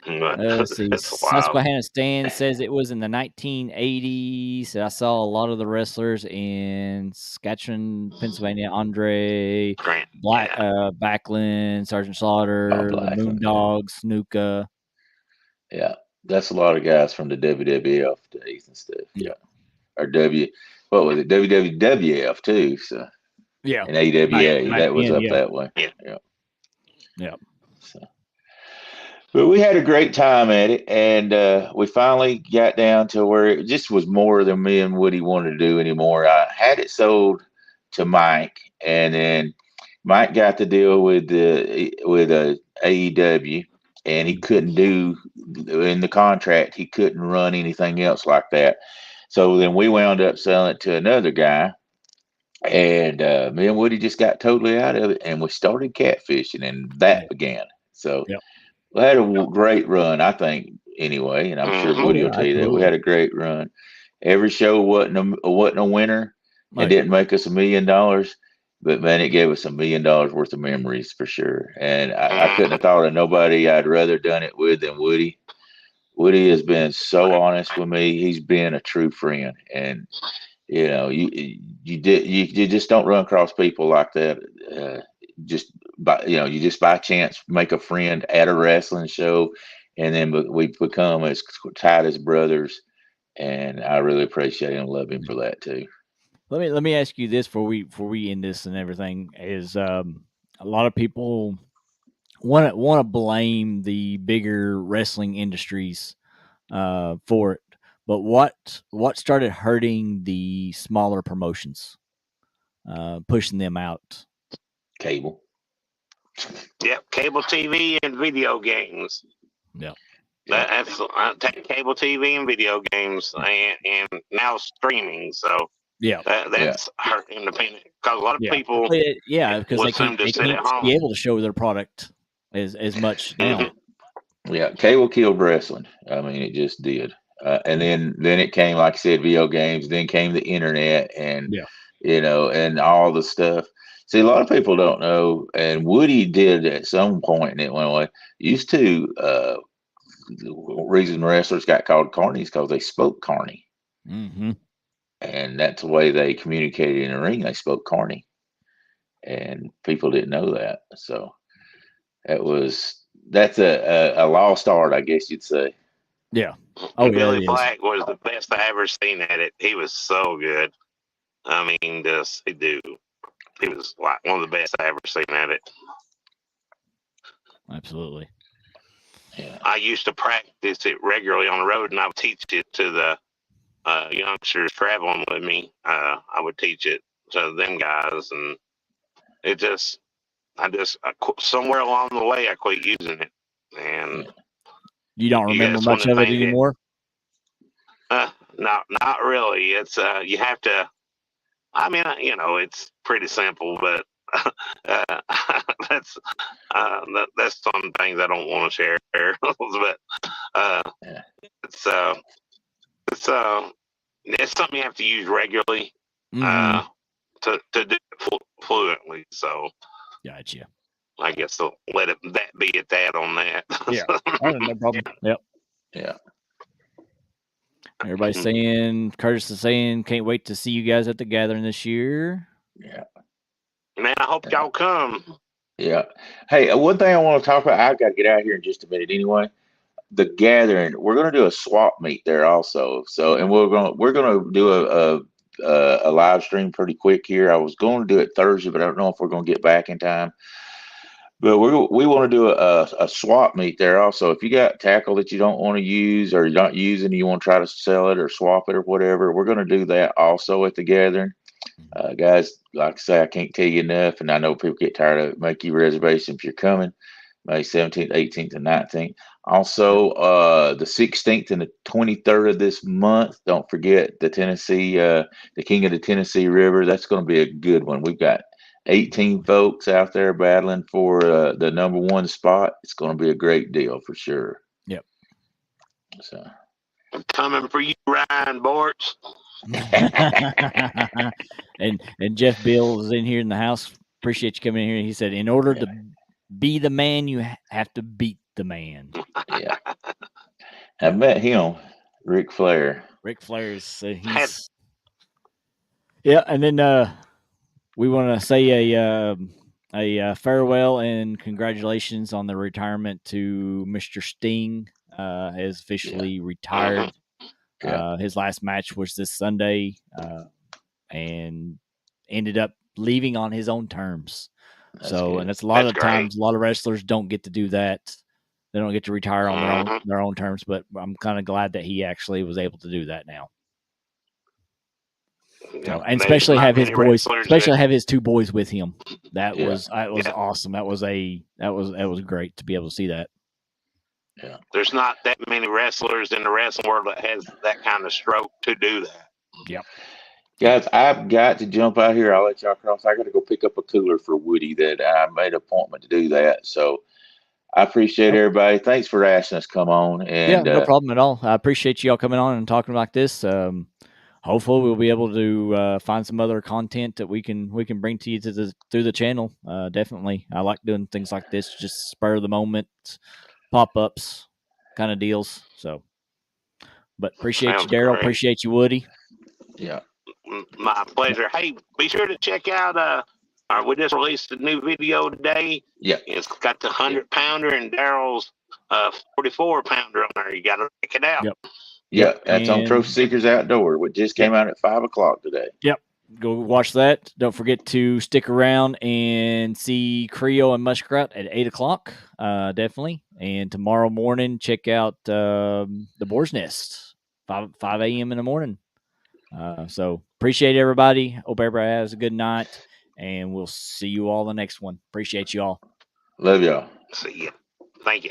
Let's see. Susquehanna Stan says it was in the 1980s. I saw a lot of the wrestlers in Saskatchewan, Pennsylvania. Andre, Backlund, Sergeant Slaughter, the Moondogs, Snuka. Yeah. That's a lot of guys from the WWF days and stuff. Yeah. Or what was it? WWF too. So yeah. And AWA. That was up that way. Yeah. So. But we had a great time at it, and we finally got down to where it just was more than me and Woody wanted to do anymore. I had it sold to Mike, and then Mike got the deal with AEW. And he couldn't do in the contract. He couldn't run anything else like that. So then we wound up selling it to another guy, and me and Woody just got totally out of it, and we started catfishing, and that began. So we had a great run, I think, anyway. And I'm sure Woody will tell you that we had a great run. Every show wasn't a winner. It didn't make us $1 million. But, man, it gave us $1 million worth of memories for sure. And I couldn't have thought of nobody I'd rather done it with than Woody. Woody has been so honest with me. He's been a true friend. And, you know, you just don't run across people like that. You just by chance make a friend at a wrestling show. And then we've become as tight as brothers. And I really appreciate him and love him for that, too. Let me ask you this before we end this and everything is a lot of people want to blame the bigger wrestling industries for it, but what started hurting the smaller promotions, pushing them out? Cable. Yep, cable TV and video games. Yeah. That's take cable TV and video games and now streaming. So that's hurt independent because a lot of people because they can't be able to show their product as much now. Yeah, cable killed wrestling. I mean, it just did. And then it came, like I said, video games. Then came the internet, and and all the stuff. See, a lot of people don't know, and Woody did at some point, and it went away. Used to, the reason wrestlers got called carnies because they spoke carny, Mm-hmm. and that's the way they communicated in the ring. They spoke carny, and people didn't know that. So that's a lost art, I guess you'd say. Yeah. Oh, yeah, Billy it is. Black was the best I ever seen at it. He was so good. I mean, he was like one of the best I ever seen at it. Absolutely. Yeah. I used to practice it regularly on the road, and I would teach it to the youngsters traveling with me. I would teach it to them guys, and somewhere along the way, I quit using it. And You don't remember that's one much of the of it things anymore? not really. It's you have to. I mean, it's pretty simple, but that's some things I don't want to share. But it's something you have to use regularly Mm-hmm. to do it fluently. So Gotcha. I guess I'll let that be at that on that. Yeah. Oh, no problem. Yep. Yeah. Everybody's saying, Curtis is saying, can't wait to see you guys at the gathering this year. Yeah. Man, I hope y'all come. Yeah. Hey, one thing I want to talk about, I've got to get out of here in just a minute anyway. The gathering, we're going to do a swap meet there also. So, and we're going to do a live stream pretty quick here. I was going to do it Thursday, but I don't know if we're going to get back in time. But we want to do a swap meet there also. If you got tackle that you don't want to use or you're not using, you want to try to sell it or swap it or whatever, we're going to do that also at the gathering. Guys, like I say, I can't tell you enough, and I know people get tired of it. Make your reservation if you're coming, May 17th, 18th, and 19th. Also, the 16th and the 23rd of this month. Don't forget the King of the Tennessee River. That's going to be a good one. We've got 18 folks out there battling for the number one spot. It's going to be a great deal for sure. Yep. So I'm coming for you, Ryan Bortz. and Jeff Bill is in here in the house. Appreciate you coming in here. He said, in order to be the man, you have to beat the man. Yeah. I met him, Ric Flair. Ric Flair's yeah, and then we want to say a farewell and congratulations on the retirement to Mr. Sting. Has officially retired. His last match was this Sunday, and ended up leaving on his own terms. And that's a lot of times, a lot of wrestlers don't get to do that. They don't get to retire on their own terms, but I'm kind of glad that he actually was able to do that now. So, and especially have his boys, have his two boys with him. That was awesome. That was great to be able to see that. Yeah. There's not that many wrestlers in the wrestling world that has that kind of stroke to do that. Yep. Guys, I've got to jump out here. I'll let y'all cross. I got to go pick up a cooler for Woody that I made an appointment to do that. So I appreciate everybody. Thanks for asking us to come on. And no problem at all. I appreciate you all coming on and talking like this. Hopefully we'll be able to find some other content that we can bring to you through the channel. Definitely. I like doing things like this, just spur of the moment, pop-ups kind of deals. So, but appreciate you, Daryl. Appreciate you, Woody. Yeah. My pleasure. Hey, be sure to check out we just released a new video today. Yeah. It's got the 100-pounder and Daryl's 44-pounder on there. You got to check it out. Yep. Yeah, that's on Trophy Seekers Outdoor. It just came out at 5:00 today. Yep. Go watch that. Don't forget to stick around and see Creole and Muskrat at 8:00. Definitely. And tomorrow morning, check out the Boar's Nest, 5 a.m. in the morning. So appreciate everybody. Hope everybody has a good night, and we'll see you all the next one. Appreciate you all. Love y'all. See ya. Thank you.